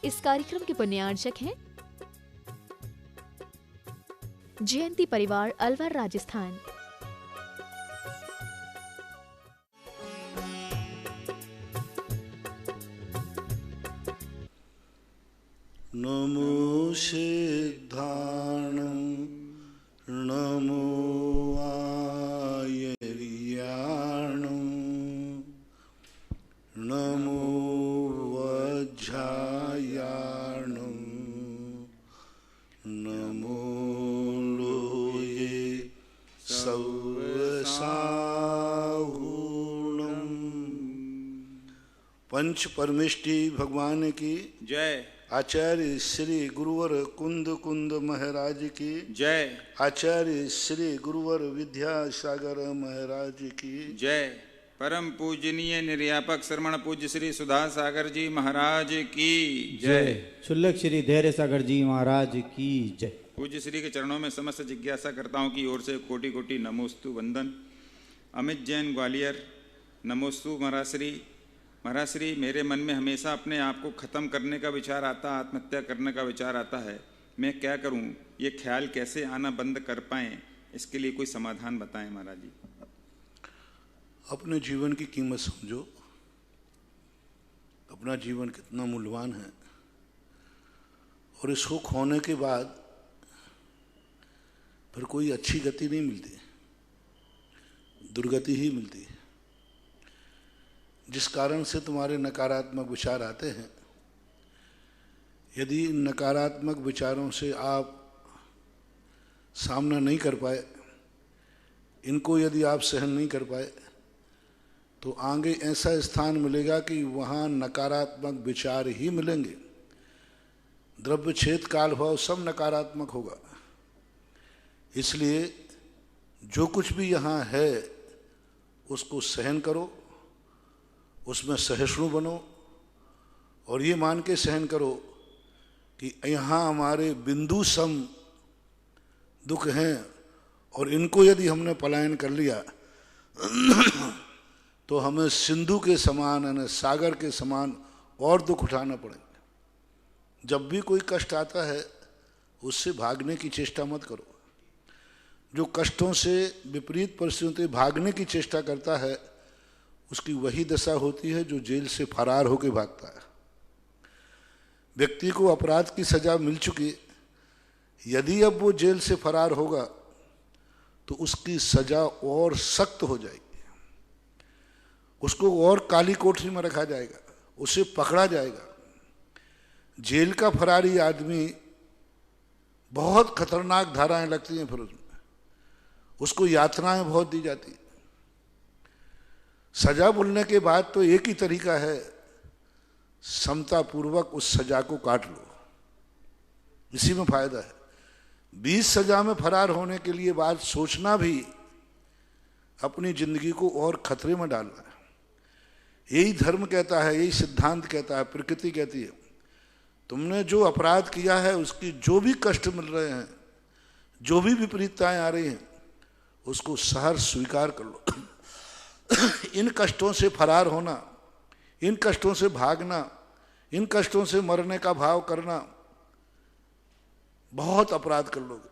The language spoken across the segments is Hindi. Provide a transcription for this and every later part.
इस कार्यक्रम के पुण्यार्चक हैं जयंती परिवार अलवर राजस्थान। नमो सिद्धाणं नमो आयर्याणं नमो वज्रायाणं नमो लोये सौसाहूणं। पंच परमेष्टि भगवान की जय। आचार्य श्री गुरुवर कुंद महाराज की जय। आचार्य श्री गुरुवर विद्यासागर महाराज की जय। परम पूजनीय निर्यापक श्रमण पूज्य श्री सुधा सागर जी महाराज की जय। शुल्लक श्री धैर्य सागर जी महाराज की जय। पूज्य श्री के चरणों में समस्त जिज्ञासा करताओं की ओर से कोटि कोटि नमोस्तु वंदन। अमित जैन ग्वालियर, नमोस्तु महाराज श्री, मेरे मन में हमेशा अपने आप को खत्म करने का विचार आता, आत्महत्या करने का विचार आता है। मैं क्या करूं? ये ख्याल कैसे आना बंद कर पाएं? इसके लिए कोई समाधान बताएं महाराज जी। अपने जीवन की कीमत समझो, अपना जीवन कितना मूल्यवान है, और इसको खोने के बाद फिर कोई अच्छी गति नहीं मिलती, दुर्गति ही मिलती है। जिस कारण से तुम्हारे नकारात्मक विचार आते हैं, यदि इन नकारात्मक विचारों से आप सामना नहीं कर पाए, इनको यदि आप सहन नहीं कर पाए, तो आगे ऐसा स्थान मिलेगा कि वहाँ नकारात्मक विचार ही मिलेंगे। द्रव्य छेद काल भाव सब नकारात्मक होगा। इसलिए जो कुछ भी यहाँ है उसको सहन करो, उसमें सहिष्णु बनो, और ये मान के सहन करो कि यहाँ हमारे बिंदु सम दुख हैं, और इनको यदि हमने पलायन कर लिया तो हमें सिंधु के समान यानी सागर के समान और दुख उठाना पड़ेंगे। जब भी कोई कष्ट आता है उससे भागने की चेष्टा मत करो। जो कष्टों से विपरीत परिस्थितियों से भागने की चेष्टा करता है उसकी वही दशा होती है जो जेल से फरार होकर भागता है। व्यक्ति को अपराध की सजा मिल चुकी, यदि अब वो जेल से फरार होगा तो उसकी सजा और सख्त हो जाएगी, उसको और काली कोठरी में रखा जाएगा, उसे पकड़ा जाएगा। जेल का फरारी आदमी बहुत खतरनाक धाराएं लगती हैं, फिर उसको यातनाएं बहुत दी जाती। सजा बोलने के बाद तो एक ही तरीका है, समतापूर्वक उस सजा को काट लो, इसी में फायदा है। 20 सजा में फरार होने के लिए बात सोचना भी अपनी जिंदगी को और खतरे में डालना है। यही धर्म कहता है, यही सिद्धांत कहता है, प्रकृति कहती है, तुमने जो अपराध किया है उसकी जो भी कष्ट मिल रहे हैं, जो भी विपरीतताएं आ रही हैं, उसको सहर्ष स्वीकार कर लो। इन कष्टों से फरार होना, इन कष्टों से भागना, इन कष्टों से मरने का भाव करना, बहुत अपराध कर लोगे।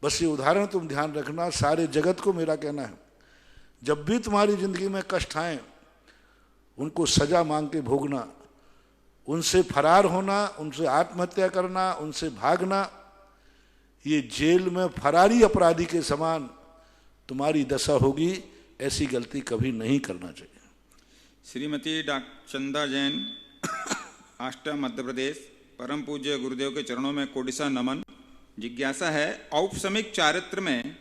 बस ये उदाहरण तुम ध्यान रखना। सारे जगत को मेरा कहना है, जब भी तुम्हारी जिंदगी में कष्ट आए उनको सजा मांग के भोगना, उनसे फरार होना, उनसे आत्महत्या करना, उनसे भागना, ये जेल में फरारी अपराधी के समान तुम्हारी दशा होगी। ऐसी गलती कभी नहीं करना चाहिए। श्रीमती चंदा जैन, आष्टा मध्य प्रदेश। परम पूज्य गुरुदेव के चरणों में कोटिसा नमन। जिज्ञासा है, औपसमिक चारित्र में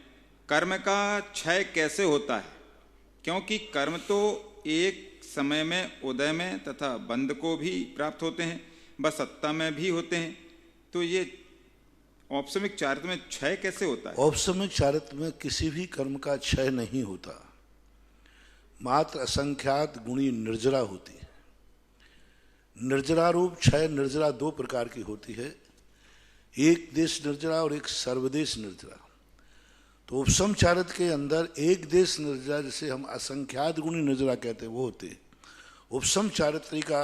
कर्म का क्षय कैसे होता है? क्योंकि कर्म तो एक समय में उदय में तथा बंध को भी प्राप्त होते हैं, बस सत्ता में भी होते हैं, तो ये औपसमिक चारित्र में क्षय कैसे होता है? औपसमिक चारित्र में किसी भी कर्म का क्षय नहीं होता, मात्र असंख्यात गुणी निर्जरा होती है। निर्जरा रूप क्षय निर्जरा दो प्रकार की होती है, एक देश निर्जरा और एक सर्वदेश निर्जरा। तो उपसम चारित्र के अंदर एक देश निर्जरा, जिसे हम असंख्यात गुणी निर्जरा कहते हैं, वो होते हैं। उपसम चारित्री का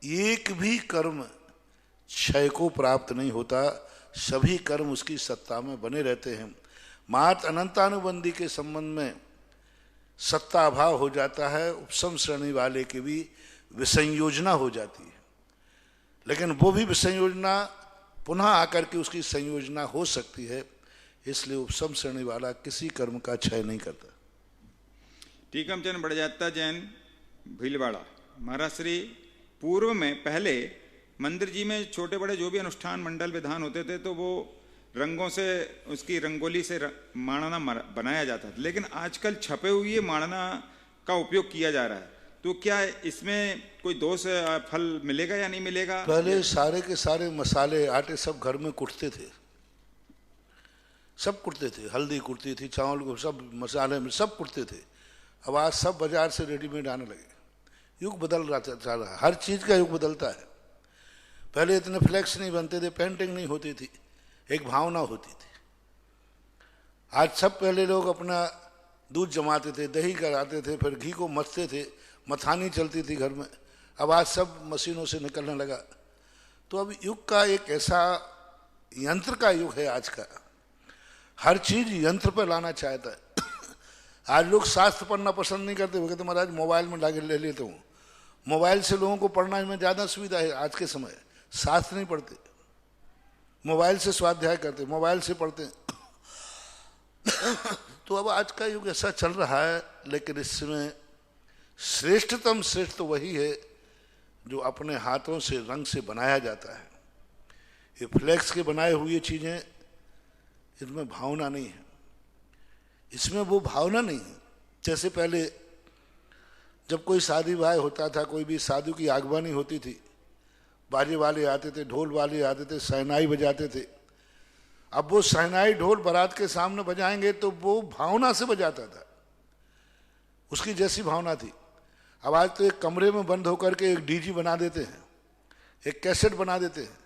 एक भी कर्म क्षय को प्राप्त नहीं होता, सभी कर्म उसकी सत्ता में बने रहते हैं। मात अनंतानुबंधी के संबंध में सत्ता अभाव हो जाता है, उपसम श्रेणी वाले की भी विसंयोजना हो जाती है, लेकिन वो भी विसंयोजना पुनः आकर के उसकी संयोजना हो सकती है। इसलिए उपसम श्रेणी वाला किसी कर्म का क्षय नहीं करता। टीकमचंद बड़जात्या जैन भीलवाड़ा। महाराज श्री, पूर्व में पहले मंदिर जी में छोटे बड़े जो भी अनुष्ठान मंडल विधान होते थे तो वो रंगों से, उसकी रंगोली से माणना बनाया जाता था, लेकिन आजकल छपे हुए माणना का उपयोग किया जा रहा है। तो क्या इसमें कोई दोष फल मिलेगा या नहीं मिलेगा? पहले सारे के सारे मसाले आटे सब घर में कुटते थे, सब कुटते थे, हल्दी कुटती थी, चावल को सब मसाले में सब कुटते थे। अब आज सब बाजार से रेडीमेड आने लगे। युग बदल रहा था, हर चीज का युग बदलता है। पहले इतने फ्लैक्स नहीं बनते थे, पेंटिंग नहीं होती थी, एक भावना होती थी। आज सब पहले लोग अपना दूध जमाते थे, दही कराते थे, फिर घी को मथते थे, मथानी चलती थी घर में। अब आज सब मशीनों से निकलने लगा। तो अब युग का एक ऐसा यंत्र का युग है आज का, हर चीज यंत्र पर लाना चाहता है। आज लोग शास्त्र पढ़ना पसंद नहीं करते, वो कहते महाराज मोबाइल में लाके ले लेता हूँ। मोबाइल से लोगों को पढ़ने में ज़्यादा सुविधा है आज के समय। शास्त्र नहीं पढ़ते, मोबाइल से स्वाध्याय करते, मोबाइल से पढ़ते। तो अब आज का युग ऐसा चल रहा है, लेकिन इसमें श्रेष्ठतम श्रेष्ठ तो वही है जो अपने हाथों से रंग से बनाया जाता है। ये फ्लेक्स के बनाए हुए चीजें, इनमें भावना नहीं है, इसमें वो भावना नहीं है। जैसे पहले जब कोई शादी ब्याह होता था, कोई भी साधु की आगवानी होती थी, बाजे वाले आते थे, ढोल वाले आते थे, शहनाई बजाते थे। अब वो शहनाई ढोल बारात के सामने बजाएंगे तो वो भावना से बजाता था, उसकी जैसी भावना थी। अब आज तो एक कमरे में बंद होकर के एक डीजी बना देते हैं, एक कैसेट बना देते हैं।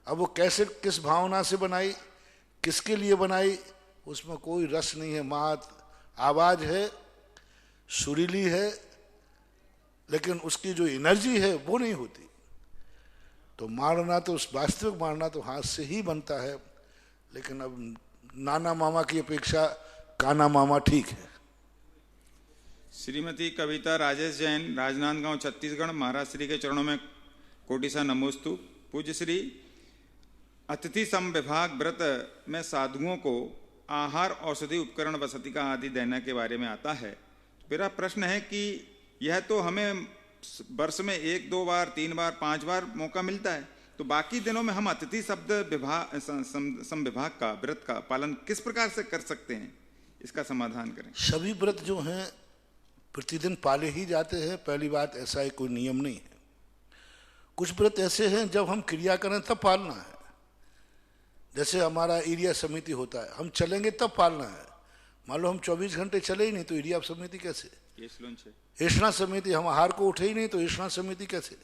अब वो कैसेट किस भावना से बनाई, किसके लिए बनाई, उसमें कोई रस नहीं है। मात आवाज है, सुरीली है, लेकिन उसकी जो एनर्जी है वो नहीं होती। तो मारना तो वास्तविक मारना तो हाथ से ही बनता है, लेकिन अब नाना मामा की अपेक्षा काना मामा ठीक है। श्रीमती कविता राजेश जैन, राजनांदगांव छत्तीसगढ़। महाराज श्री के चरणों में कोटि सा नमोस्तु। पूज्य श्री, अतिथि सम विभाग व्रत में साधुओं को आहार, औषधि, उपकरण, वसति का आदि देने के बारे में आता है। मेरा प्रश्न है कि यह तो हमें वर्ष में 1, 2 बार, 3 बार, 5 बार मौका मिलता है, तो बाकी दिनों में हम अतिथि शब्द विभाग संविभाग का व्रत का पालन किस प्रकार से कर सकते हैं, इसका समाधान करें। सभी व्रत जो हैं प्रतिदिन पाले ही जाते हैं। पहली बात, ऐसा ही कोई नियम नहीं है। कुछ व्रत ऐसे हैं जब हम क्रिया करें तब पालना है। जैसे हमारा एरिया समिति होता है, हम चलेंगे तब पालना है। मान लो हम 24 घंटे चले ही नहीं तो एरिया समिति कैसे? ऐषणा समिति, हम आहार को उठे ही नहीं तो ऐषणा समिति कैसे?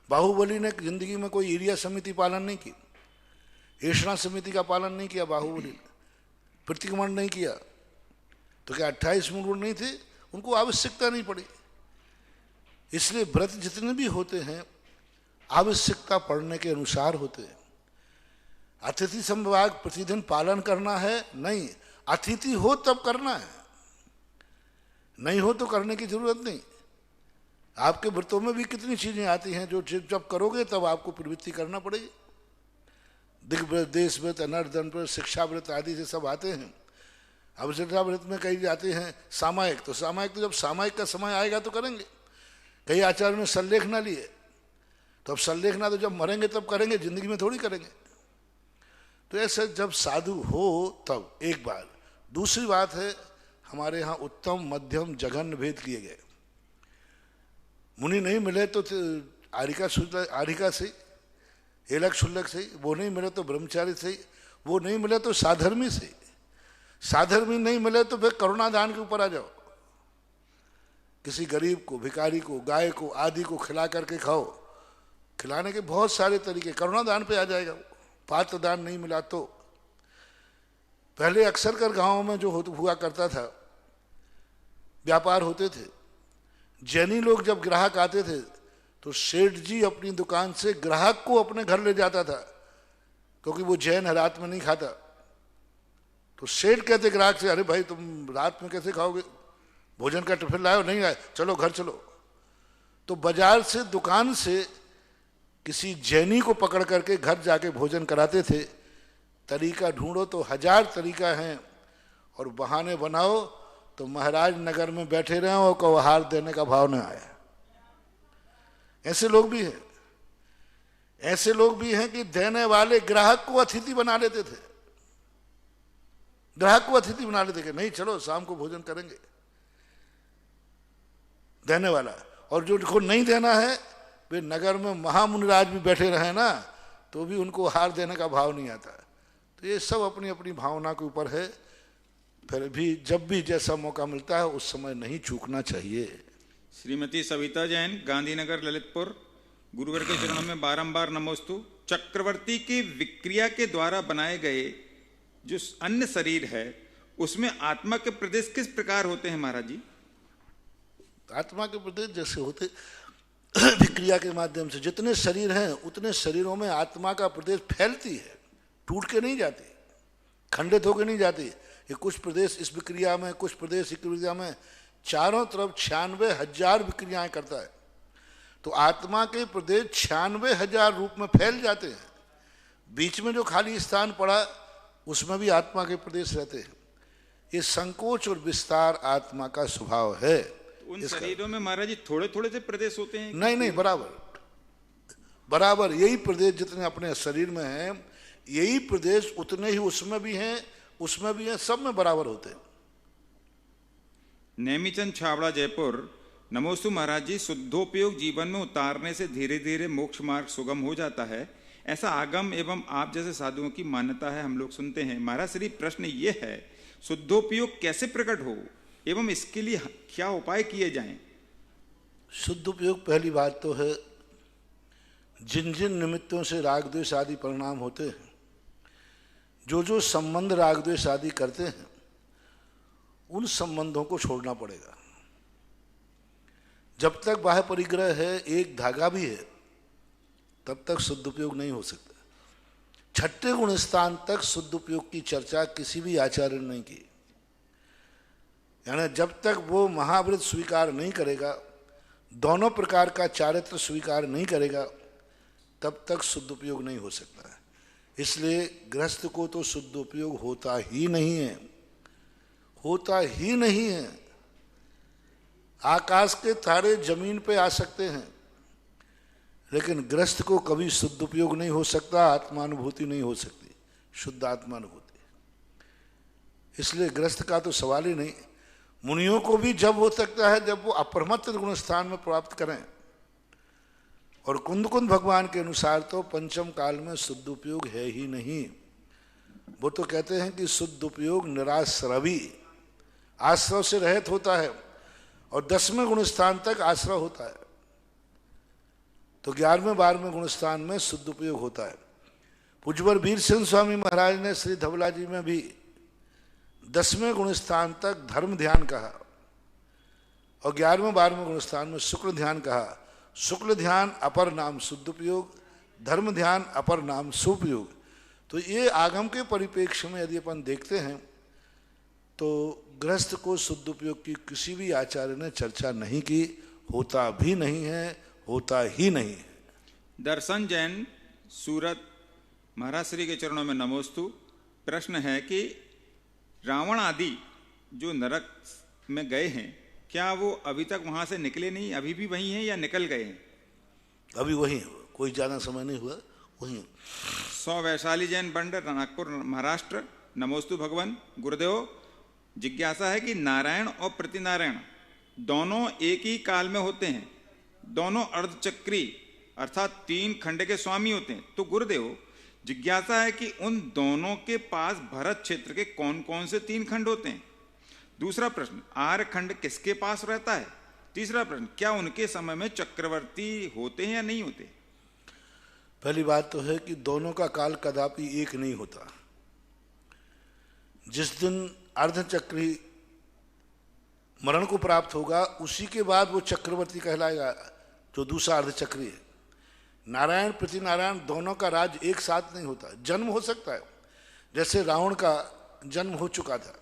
बाहुबली ने जिंदगी में कोई एरिया समिति पालन नहीं की, ऐषणा समिति का पालन नहीं किया बाहुबली ने, प्रतिक्रमण नहीं किया। तो क्या 28 मूल नहीं थे? उनको आवश्यकता नहीं पड़ी। इसलिए व्रत जितने भी होते हैं आवश्यकता पड़ने के अनुसार होते हैं। अतिथि संविभाग प्रतिदिन पालन करना है नहीं, अतिथि हो तब करना है, नहीं हो तो करने की जरूरत नहीं। आपके व्रतों में भी कितनी चीजें आती हैं जो जब करोगे तब आपको प्रवृत्ति करना पड़ेगी। दिग्व्रत, देश व्रत, अनर्दन व्रत, शिक्षा व्रत आदि से सब आते हैं। अब शिक्षा व्रत में कई जाते हैं सामायिक, तो सामायिक तो जब सामायिक का समय आएगा तो करेंगे। कई आचार्य ने सल्लेख ना लिए, तो अब सल्लेख ना तो जब मरेंगे तब करेंगे, जिंदगी में थोड़ी करेंगे। तो ऐसे जब साधु हो तब एक बात। दूसरी बात है, हमारे यहाँ उत्तम, मध्यम, जघन्य भेद किए गए। मुनि नहीं मिले तो आरिका से, हेलक शुल्लक से, वो नहीं मिले तो ब्रह्मचारी से, वो नहीं मिले तो साधर्मी से, साधर्मी नहीं मिले तो फिर करुणा दान के ऊपर आ जाओ। किसी गरीब को, भिखारी को, गाय को आदि को खिला करके खाओ। खिलाने के बहुत सारे तरीके, करुणा दान पे आ जाएगा। पात्र दान नहीं मिला तो पहले अक्सर कर गांवों में जो हुआ करता था, व्यापार होते थे। जैनी लोग जब ग्राहक आते थे तो सेठ जी अपनी दुकान से ग्राहक को अपने घर ले जाता था, क्योंकि वो जैन है, रात में नहीं खाता। तो सेठ कहते ग्राहक से, अरे भाई तुम रात में कैसे खाओगे, भोजन का टिफिन लाओ, नहीं आए, चलो घर चलो। तो बाजार से, दुकान से किसी जैनी को पकड़ करके घर जाके भोजन कराते थे। तरीका ढूंढो तो 1000 तरीका हैं, और बहाने बनाओ तो महाराज नगर में बैठे रहे और को आहार देने का भाव न आया। ऐसे लोग भी हैं, ऐसे लोग भी हैं कि देने वाले ग्राहक को अतिथि बना लेते थे, ग्राहक को अतिथि बना लेते कि नहीं चलो शाम को भोजन करेंगे, देने वाला। और जो को नहीं देना है, वे नगर में महामुनिराज भी बैठे रहे ना, तो भी उनको आहार देने का भाव नहीं आता। तो ये सब अपनी अपनी भावना के ऊपर है। फिर भी जब भी जैसा मौका मिलता है उस समय नहीं चूकना चाहिए। श्रीमती सविता जैन, गांधीनगर, ललितपुर। गुरुवर के चरणों में बारंबार नमोस्तु। चक्रवर्ती की विक्रिया के द्वारा बनाए गए जो अन्य शरीर है, उसमें आत्मा के प्रदेश किस प्रकार होते हैं महाराज जी? आत्मा के प्रदेश जैसे होते विक्रिया के माध्यम से, जितने शरीर हैं उतने शरीरों में आत्मा का प्रदेश फैलती है, टूट के नहीं जाती, खंडित होकर नहीं जाती। ये कुछ प्रदेश इस विक्रिया में, कुछ प्रदेश इस विक्रिया में, चारों तरफ 96,000 विक्रियाएं करता है। तो आत्मा के प्रदेश 96,000 रूप में फैल जाते हैं। बीच में जो खाली स्थान पड़ा उसमें भी आत्मा के प्रदेश रहते हैं। ये संकोच और विस्तार आत्मा का स्वभाव है। उन शरीरों में महाराज जी थोड़े थोड़े से प्रदेश होते हैं? नहीं नहीं, बराबर बराबर यही प्रदेश जितने अपने शरीर में हैं, यही प्रदेश उतने ही उसमें भी हैं, उसमें भी हैं, सब में बराबर होते हैं। नेमीचंद छावड़ा, जयपुर। नमोस्तु महाराज जी। शुद्धोपयोग जीवन में उतारने से धीरे धीरे मोक्ष मार्ग सुगम हो जाता है, ऐसा आगम एवं आप जैसे साधुओं की मान्यता है, हम लोग सुनते हैं। महाराज श्री प्रश्न ये है, शुद्धोपयोग कैसे प्रकट हो एवं इसके लिए क्या उपाय किए जाएं? शुद्ध उपयोग, पहली बात तो है, जिन जिन निमित्तों से राग द्वेष आदि परिणाम होते हैं, जो जो संबंध राग द्वेष आदि करते हैं, उन संबंधों को छोड़ना पड़ेगा। जब तक बाह्य परिग्रह है, एक धागा भी है, तब तक शुद्ध उपयोग नहीं हो सकता। 6ठे गुण स्थान तक शुद्ध उपयोग की चर्चा किसी भी आचार्य ने नहीं की। यानी जब तक वो महाव्रत स्वीकार नहीं करेगा, दोनों प्रकार का चारित्र स्वीकार नहीं करेगा, तब तक शुद्ध उपयोग नहीं हो सकता है। इसलिए गृहस्थ को तो शुद्ध उपयोग होता ही नहीं है, होता ही नहीं है। आकाश के तारे जमीन पे आ सकते हैं, लेकिन गृहस्थ को कभी शुद्ध उपयोग नहीं हो सकता, आत्मानुभूति नहीं हो सकती, शुद्ध आत्मानुभूति। इसलिए गृहस्थ का तो सवाल ही नहीं। मुनियों को भी जब हो सकता है जब वो अप्रमत्त गुण स्थान में प्राप्त करें। और कुंद कुंद भगवान के अनुसार तो पंचम काल में शुद्ध उपयोग है ही नहीं। वो तो कहते हैं कि शुद्ध उपयोग निराश्रवी, आश्रव से रहित होता है, और 10वें गुण स्थान तक आश्रव होता है। तो 11वें 12वें गुण स्थान में शुद्ध उपयोग होता है। पूज्यवर वीर सिंह स्वामी महाराज ने श्री धवला जी में भी 10वें गुण स्थान तक धर्म ध्यान कहा, और 11वें 12वें गुण स्थान में शुक्ल ध्यान कहा। शुक्ल ध्यान अपर नाम शुद्ध उपयोग, धर्म ध्यान अपर नाम सुपयोग। तो ये आगम के परिप्रेक्ष्य में यदि अपन देखते हैं तो गृहस्थ को शुद्ध उपयोग की किसी भी आचार्य ने चर्चा नहीं की, होता भी नहीं है, होता ही नहीं है। दर्शन जैन, सूरत। महाराज श्री के चरणों में नमोस्तु। प्रश्न है कि रावण आदि जो नरक में गए हैं, क्या वो अभी तक वहां से निकले नहीं, अभी भी वहीं हैं या निकल गए हैं? अभी वहीं, कोई ज्यादा समय नहीं हुआ, वहीं। 100 वैशाली जैन बंडर, नागपुर, महाराष्ट्र। नमोस्तु भगवान गुरुदेव। जिज्ञासा है कि नारायण और प्रतिनारायण दोनों एक ही काल में होते हैं, दोनों अर्धचक्री अर्थात 3 खंड के स्वामी होते हैं। तो गुरुदेव, जिज्ञासा है कि उन दोनों के पास भरत क्षेत्र के कौन कौन से 3 खंड होते हैं? दूसरा प्रश्न, आर्य खंड किसके पास रहता है? तीसरा प्रश्न, क्या उनके समय में चक्रवर्ती होते हैं या नहीं होते? पहली बात तो है कि दोनों का काल कदापि एक नहीं होता। जिस दिन अर्धचक्री मरण को प्राप्त होगा, उसी के बाद वो चक्रवर्ती कहलाएगा। जो दूसरा अर्धचक्री है। नारायण प्रति नारायण दोनों का राज एक साथ नहीं होता। जन्म हो सकता है, जैसे रावण का जन्म हो चुका था,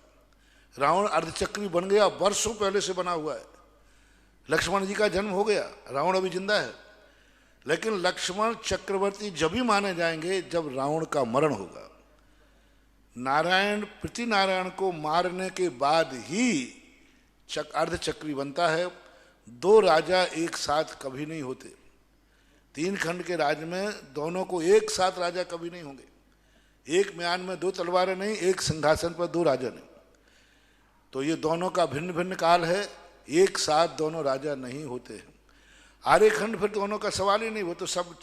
रावण अर्धचक्री बन गया, वर्षों पहले से बना हुआ है। लक्ष्मण जी का जन्म हो गया, रावण अभी जिंदा है, लेकिन लक्ष्मण चक्रवर्ती जब भी माने जाएंगे जब रावण का मरण होगा। नारायण प्रति नारायण को मारने के बाद ही अर्धचक्री बनता है। दो राजा एक साथ कभी नहीं होते। 3 खंड के राज्य में दोनों को एक साथ राजा कभी नहीं होंगे। एक म्यान में 2 तलवारें नहीं, एक सिंहासन पर 2 राजा नहीं। तो ये दोनों का भिन्न भिन्न काल है, एक साथ दोनों राजा नहीं होते हैं। आर्यखंड फिर दोनों का सवाल ही नहीं, वो तो सब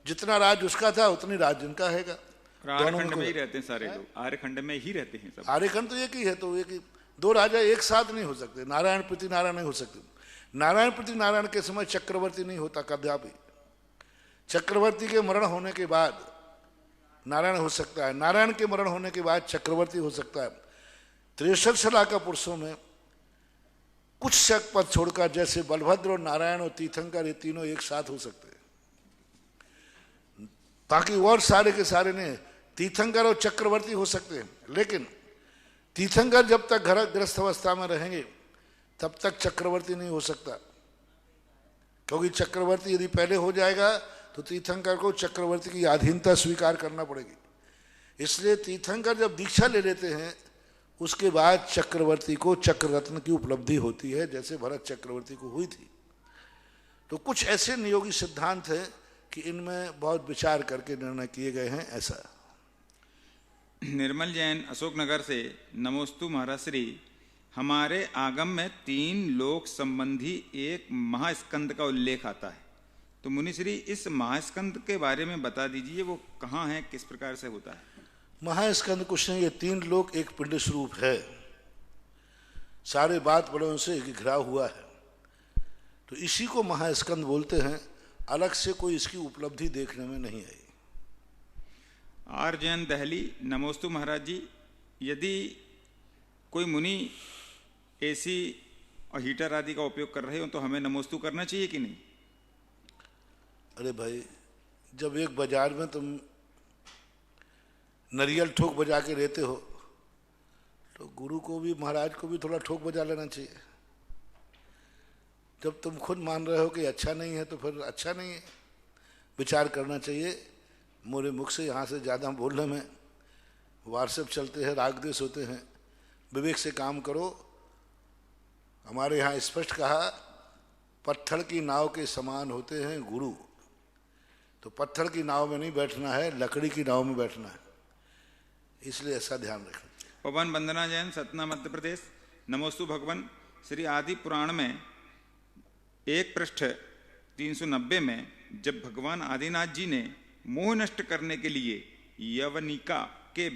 जितना राज उसका था उतनी राज जिनका हैगा। आर्यखंड में ही रहते हैं सारे लोग, आर्यखंड में ही रहते हैं सब। आर्यखंड तो एक ही है, तो एक ही 2 राजा एक साथ नहीं हो सकते। नारायण प्रति नारायण नहीं हो सकते। नारायण प्रति नारायण के समय चक्रवर्ती नहीं होता कदापि। चक्रवर्ती के मरण होने के बाद नारायण हो सकता है, नारायण के मरण होने के बाद चक्रवर्ती हो सकता है। 63 सलाह का पुरुषों में कुछ शक पद छोड़कर, जैसे बलभद्र और नारायण और तीर्थंकर, ये तीनों एक साथ हो सकते हैं। बाकी और सारे के सारे ने तीर्थंकर और चक्रवर्ती हो सकते हैं, लेकिन तीर्थंकर जब तक घर ग्रस्त अवस्था में रहेंगे तब तक चक्रवर्ती नहीं हो सकता। क्योंकि चक्रवर्ती यदि पहले हो जाएगा तो तीर्थंकर को चक्रवर्ती की अधीनता स्वीकार करना पड़ेगी। इसलिए तीर्थंकर जब दीक्षा ले लेते हैं उसके बाद चक्रवर्ती को चक्ररत्न की उपलब्धि होती है, जैसे भरत चक्रवर्ती को हुई थी। तो कुछ ऐसे नियोगी सिद्धांत हैं कि इनमें बहुत विचार करके निर्णय किए गए हैं। ऐसा निर्मल जैन अशोकनगर से, नमोस्तु महाराज श्री, हमारे आगम में 3 लोक संबंधी एक महास्कंद का उल्लेख आता है, तो मुनिश्री इस महास्कंद के बारे में बता दीजिए, वो कहाँ है, किस प्रकार से होता है? महास्कंद कुछ नहीं, ये 3 लोक एक पिंड स्वरूप है, सारे बात बड़ों से घिरा हुआ है, तो इसी को महास्कंद बोलते हैं। अलग से कोई इसकी उपलब्धि देखने में नहीं आई। आर जैन दहली, नमोस्तु महाराज जी, यदि कोई मुनि एसी और हीटर आदि का उपयोग कर रहे हो तो हमें नमोस्तु करना चाहिए कि नहीं? अरे भाई, जब एक बाजार में तुम नरियल ठोक बजा के रहते हो तो गुरु को भी, महाराज को भी थोड़ा ठोक बजा लेना चाहिए। जब तुम खुद मान रहे हो कि अच्छा नहीं है तो फिर अच्छा नहीं है, विचार करना चाहिए। मोरे मुख से यहाँ से ज़्यादा बोलने में व्हाट्सएप चलते हैं, राग द्वेष होते हैं, विवेक से काम करो। हमारे यहाँ स्पष्ट कहा, पत्थर की नाव के समान होते हैं गुरु। तो पत्थर की नाव में नहीं बैठना है, लकड़ी की नाव में बैठना है, इसलिए ऐसा ध्यान रखना चाहिए। पवन वंदना जैन, सतना मध्य प्रदेश, नमोस्तु भगवान श्री। आदि पुराण में एक पृष्ठ 390 में जब भगवान आदिनाथ जी ने मोह नष्ट करने के लिए यवनिका के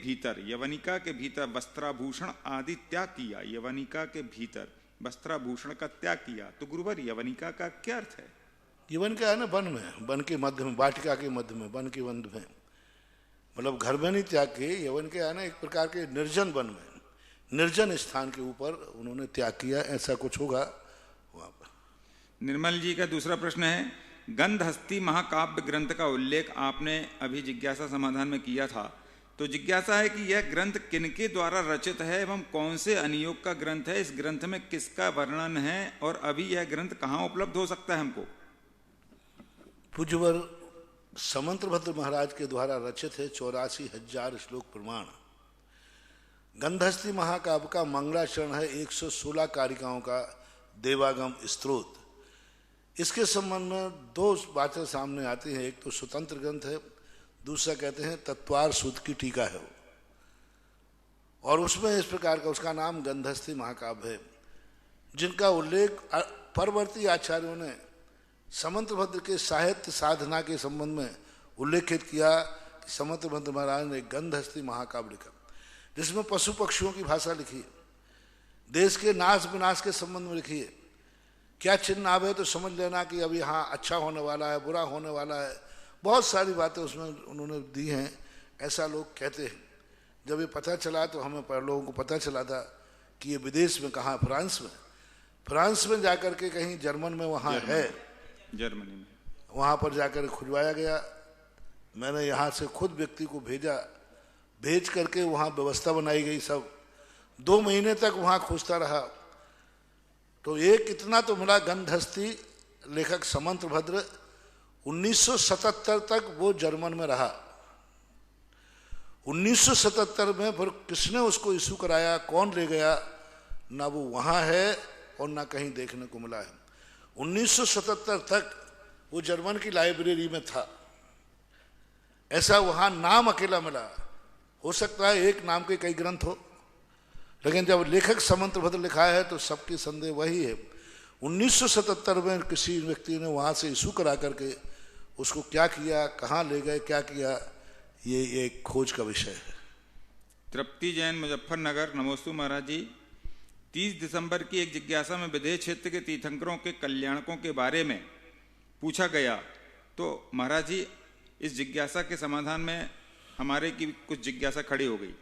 भीतर वस्त्राभूषण आदि त्याग किया, यवनिका के भीतर वस्त्राभूषण का त्याग किया, तो गुरुवर यवनिका का क्या अर्थ है? यवन क्या है ना, वन में, वन के मध्य में, वाटिका के मध्य में, वन के मध्य में, मतलब घर में नहीं त्याग के। यवन क्या है ना, एक प्रकार के निर्जन वन में, निर्जन स्थान के ऊपर उन्होंने त्याग किया, ऐसा कुछ होगा वहां पर। निर्मल जी का दूसरा प्रश्न है, गंधहस्ती महाकाव्य ग्रंथ का उल्लेख आपने अभी जिज्ञासा समाधान में किया था, तो जिज्ञासा है कि यह ग्रंथ किनके द्वारा रचित है एवं कौन से अनियोग का ग्रंथ है? इस ग्रंथ में किसका वर्णन है और अभी यह ग्रंथ कहाँ उपलब्ध हो सकता है हमको? पूज्यवर समंतभद्र महाराज के द्वारा रचित है, 84,000 श्लोक प्रमाण। गंधहस्ती महाकाव्य का मंगलाचरण है 116 कारिकाओं का देवागम स्तोत्र। इसके संबंध में 2 बातें सामने आती हैं। एक तो स्वतंत्र ग्रंथ है, दूसरा कहते हैं तत्वार सूत की टीका है वो, और उसमें इस प्रकार का उसका नाम गंधहस्ती महाकाव्य है, जिनका उल्लेख परवर्ती आचार्यों ने समंतभद्र के साहित्य साधना के संबंध में उल्लेखित किया कि समंतभद्र महाराज ने गंधहस्ती महाकाव्य लिखा, जिसमें पशु पक्षियों की भाषा लिखी है, देश के नाश विनाश के संबंध में लिखी है। क्या चिन्ह आवे तो समझ लेना कि अब यहाँ अच्छा होने वाला है, बुरा होने वाला है, बहुत सारी बातें उसमें उन्होंने दी हैं, ऐसा लोग कहते हैं। जब ये पता चला तो हमें लोगों को पता चला था कि ये विदेश में कहाँ, फ्रांस में जाकर के कहीं जर्मन में वहाँ है, जर्मनी में। वहाँ पर जाकर खुजवाया गया। मैंने यहाँ से खुद व्यक्ति को भेजा, भेज करके वहाँ व्यवस्था बनाई गई। सब 2 महीने तक वहाँ खोजता रहा। तो एक इतना तो मिला, गंधस्थी लेखक समंत भद्र 1977 तक वो जर्मन में रहा। 1977 में फिर किसने उसको इशू कराया, कौन ले गया, ना वो वहाँ है और ना कहीं देखने को मिला है। 1977 तक वो जर्मन की लाइब्रेरी में था। ऐसा वहाँ नाम अकेला मिला। हो सकता है एक नाम के कई ग्रंथ हो, लेकिन जब लेखक समंत भद्र लिखा है तो सबकी संदेह वही है। 1977 में किसी व्यक्ति ने वहाँ से इशू करा करके उसको क्या किया, कहाँ ले गए, क्या किया, ये एक खोज का विषय है। तृप्ति जैन, मुजफ्फरनगर। नमोस्तु महाराज जी। 30 दिसंबर की एक जिज्ञासा में विदेह क्षेत्र के तीर्थंकरों के कल्याणकों के बारे में पूछा गया, तो महाराज जी इस जिज्ञासा के समाधान में हमारे की कुछ जिज्ञासा खड़ी हो गई।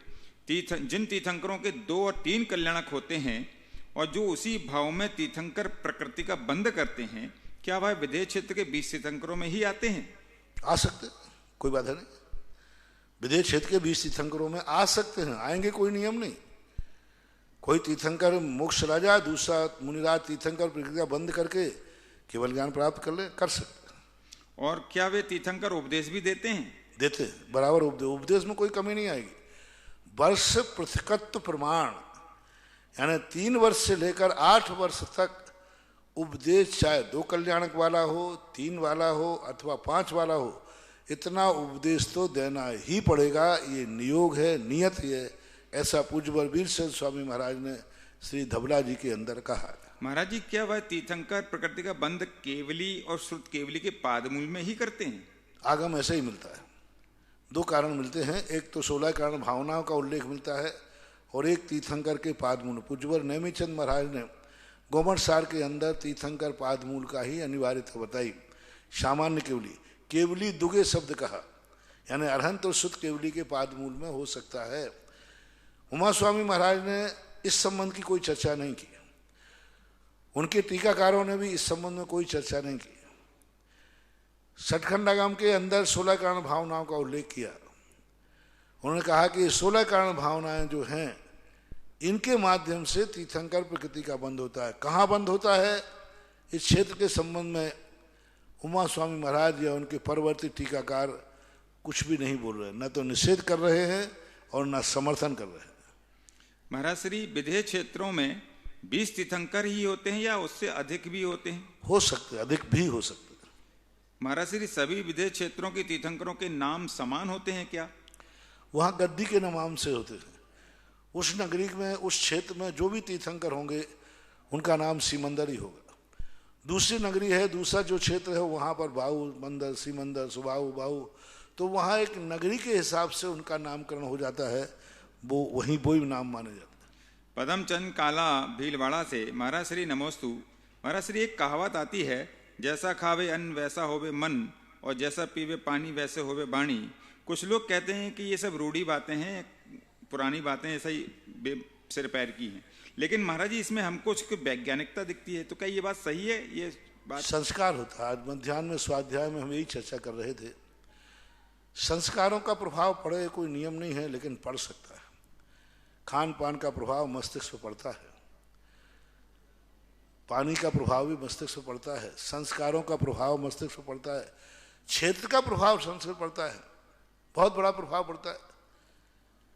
जिन तीर्थंकरों के 2 और 3 कल्याणक होते हैं और जो उसी भाव में तीर्थंकर प्रकृति का बंद करते हैं, क्या वह विदेह क्षेत्र के 20 तीर्थंकरों में ही आते हैं? आ सकते, कोई बात नहीं। विदेह क्षेत्र के 20 तीर्थंकरों में आ सकते हैं, आएंगे, कोई नियम नहीं। कोई तीर्थंकर मोक्ष राजा, दूसरा मुनिराज तीर्थंकर प्रकृति का बंद करके केवल ज्ञान प्राप्त कर ले, कर सकते। और क्या वे तीर्थंकर उपदेश भी देते हैं? देते, बराबर उपदेश में कोई कमी नहीं आएगी। वर्ष पृथकत्व प्रमाण, यानी 3 वर्ष से लेकर 8 वर्ष तक उपदेश, चाहे 2 कल्याणक वाला हो, 3 वाला हो अथवा 5 वाला हो, इतना उपदेश तो देना ही पड़ेगा। ये नियोग है, नियत है। ऐसा पूज्य बलबीर सिंह स्वामी महाराज ने श्री धबला जी के अंदर कहा। महाराज जी, क्या वह तीर्थंकर प्रकृति का बंध केवली और श्रुत केवली के पादमूल में ही करते हैं? आगम ऐसे ही मिलता है। 2 कारण मिलते हैं, एक तो 16 कारण भावनाओं का उल्लेख मिलता है और एक तीर्थंकर के पादमूल। पूज्यवर नेमीचंद महाराज ने गोमठ सार के अंदर तीर्थंकर पादमूल का ही अनिवार्यता बताई। सामान्य केवली, केवली दुगे शब्द कहा, यानी अरहंत और शुद्ध केवली के पादमूल में हो सकता है। उमा स्वामी महाराज ने इस संबंध की कोई चर्चा नहीं की। उनके टीकाकारों ने भी इस संबंध में कोई चर्चा नहीं की। सठखंडागम के अंदर 16 कारण भावनाओं का उल्लेख किया। उन्होंने कहा कि 16 कारण भावनाएं जो हैं, इनके माध्यम से तीर्थंकर प्रकृति का बंध होता है। कहाँ बंद होता है, इस क्षेत्र के संबंध में उमा स्वामी महाराज या उनके परवर्ती टीकाकार कुछ भी नहीं बोल रहे, न तो निषेध कर रहे हैं और न समर्थन कर रहे हैं। महाराज श्री विदेह क्षेत्रों में 20 तीर्थंकर ही होते हैं या उससे अधिक भी होते हैं? हो सकते, अधिक भी हो सकते। महाराज श्री सभी विदेह क्षेत्रों के तीर्थंकरों के नाम समान होते हैं क्या? वहाँ गद्दी के नाम से होते हैं। उस नगरी में, उस क्षेत्र में जो भी तीर्थंकर होंगे उनका नाम सीमंदर ही होगा। दूसरी नगरी है, दूसरा जो क्षेत्र है, वहाँ पर बाहु मंदर, सीमंदर, सुबाहु, बाहु, तो वहाँ एक नगरी के हिसाब से उनका नामकरण हो जाता है। वो वही नाम माने जाते हैं। पदमचंद काला भीलवाड़ा से। महाराज श्री नमोस्तु। महाराज श्री, एक कहावत आती है, जैसा खावे अन्न वैसा होवे मन और जैसा पीवे पानी वैसे होवे वाणी। कुछ लोग कहते हैं कि ये सब रूढ़ी बातें हैं, पुरानी बातें, ऐसा ही सिर पैर की हैं, लेकिन महाराज जी इसमें हमको कुछ वैज्ञानिकता दिखती है, तो क्या ये बात सही है? ये बात संस्कार होता है। आज मध्याह्न में स्वाध्याय में हम यही चर्चा कर रहे थे। संस्कारों का प्रभाव पड़े, कोई नियम नहीं है, लेकिन पड़ सकता है। खान पान का प्रभाव मस्तिष्क पर पड़ता है, पानी का प्रभाव भी मस्तिष्क पर पड़ता है, संस्कारों का प्रभाव मस्तिष्क पर पड़ता है, क्षेत्र का प्रभाव संस्कृत पड़ता है, बहुत बड़ा प्रभाव पड़ता है।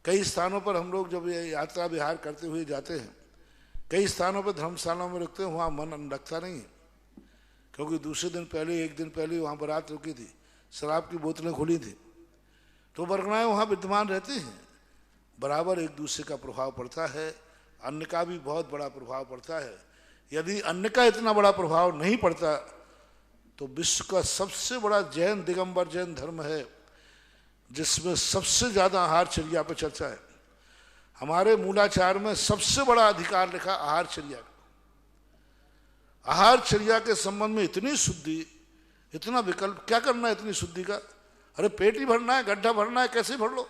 कई स्थानों पर हम लोग जब ये यात्रा विहार करते हुए जाते हैं, कई स्थानों पर धर्मशालाओं में रुकते हैं, वहाँ मन रखता नहीं है, क्योंकि दूसरे दिन पहले, 1 दिन पहले वहाँ बारात रुकी थी, शराब की बोतलें खुली थी, तो वर्गणाएं वहाँ विद्यमान रहती हैं। बराबर एक दूसरे का प्रभाव पड़ता है। अन्न का भी बहुत बड़ा प्रभाव पड़ता है। यदि अन्न का इतना बड़ा प्रभाव नहीं पड़ता तो विश्व का सबसे बड़ा जैन दिगंबर जैन धर्म है, जिसमें सबसे ज़्यादा आहारचर्या पर चर्चा है। हमारे मूलाचार में सबसे बड़ा अधिकार लिखा आहारचर्या का। आहारचर्या के संबंध में इतनी शुद्धि, इतना विकल्प, क्या करना है इतनी शुद्धि का? अरे पेट ही भरना है, गड्ढा भरना है, कैसे भर लो।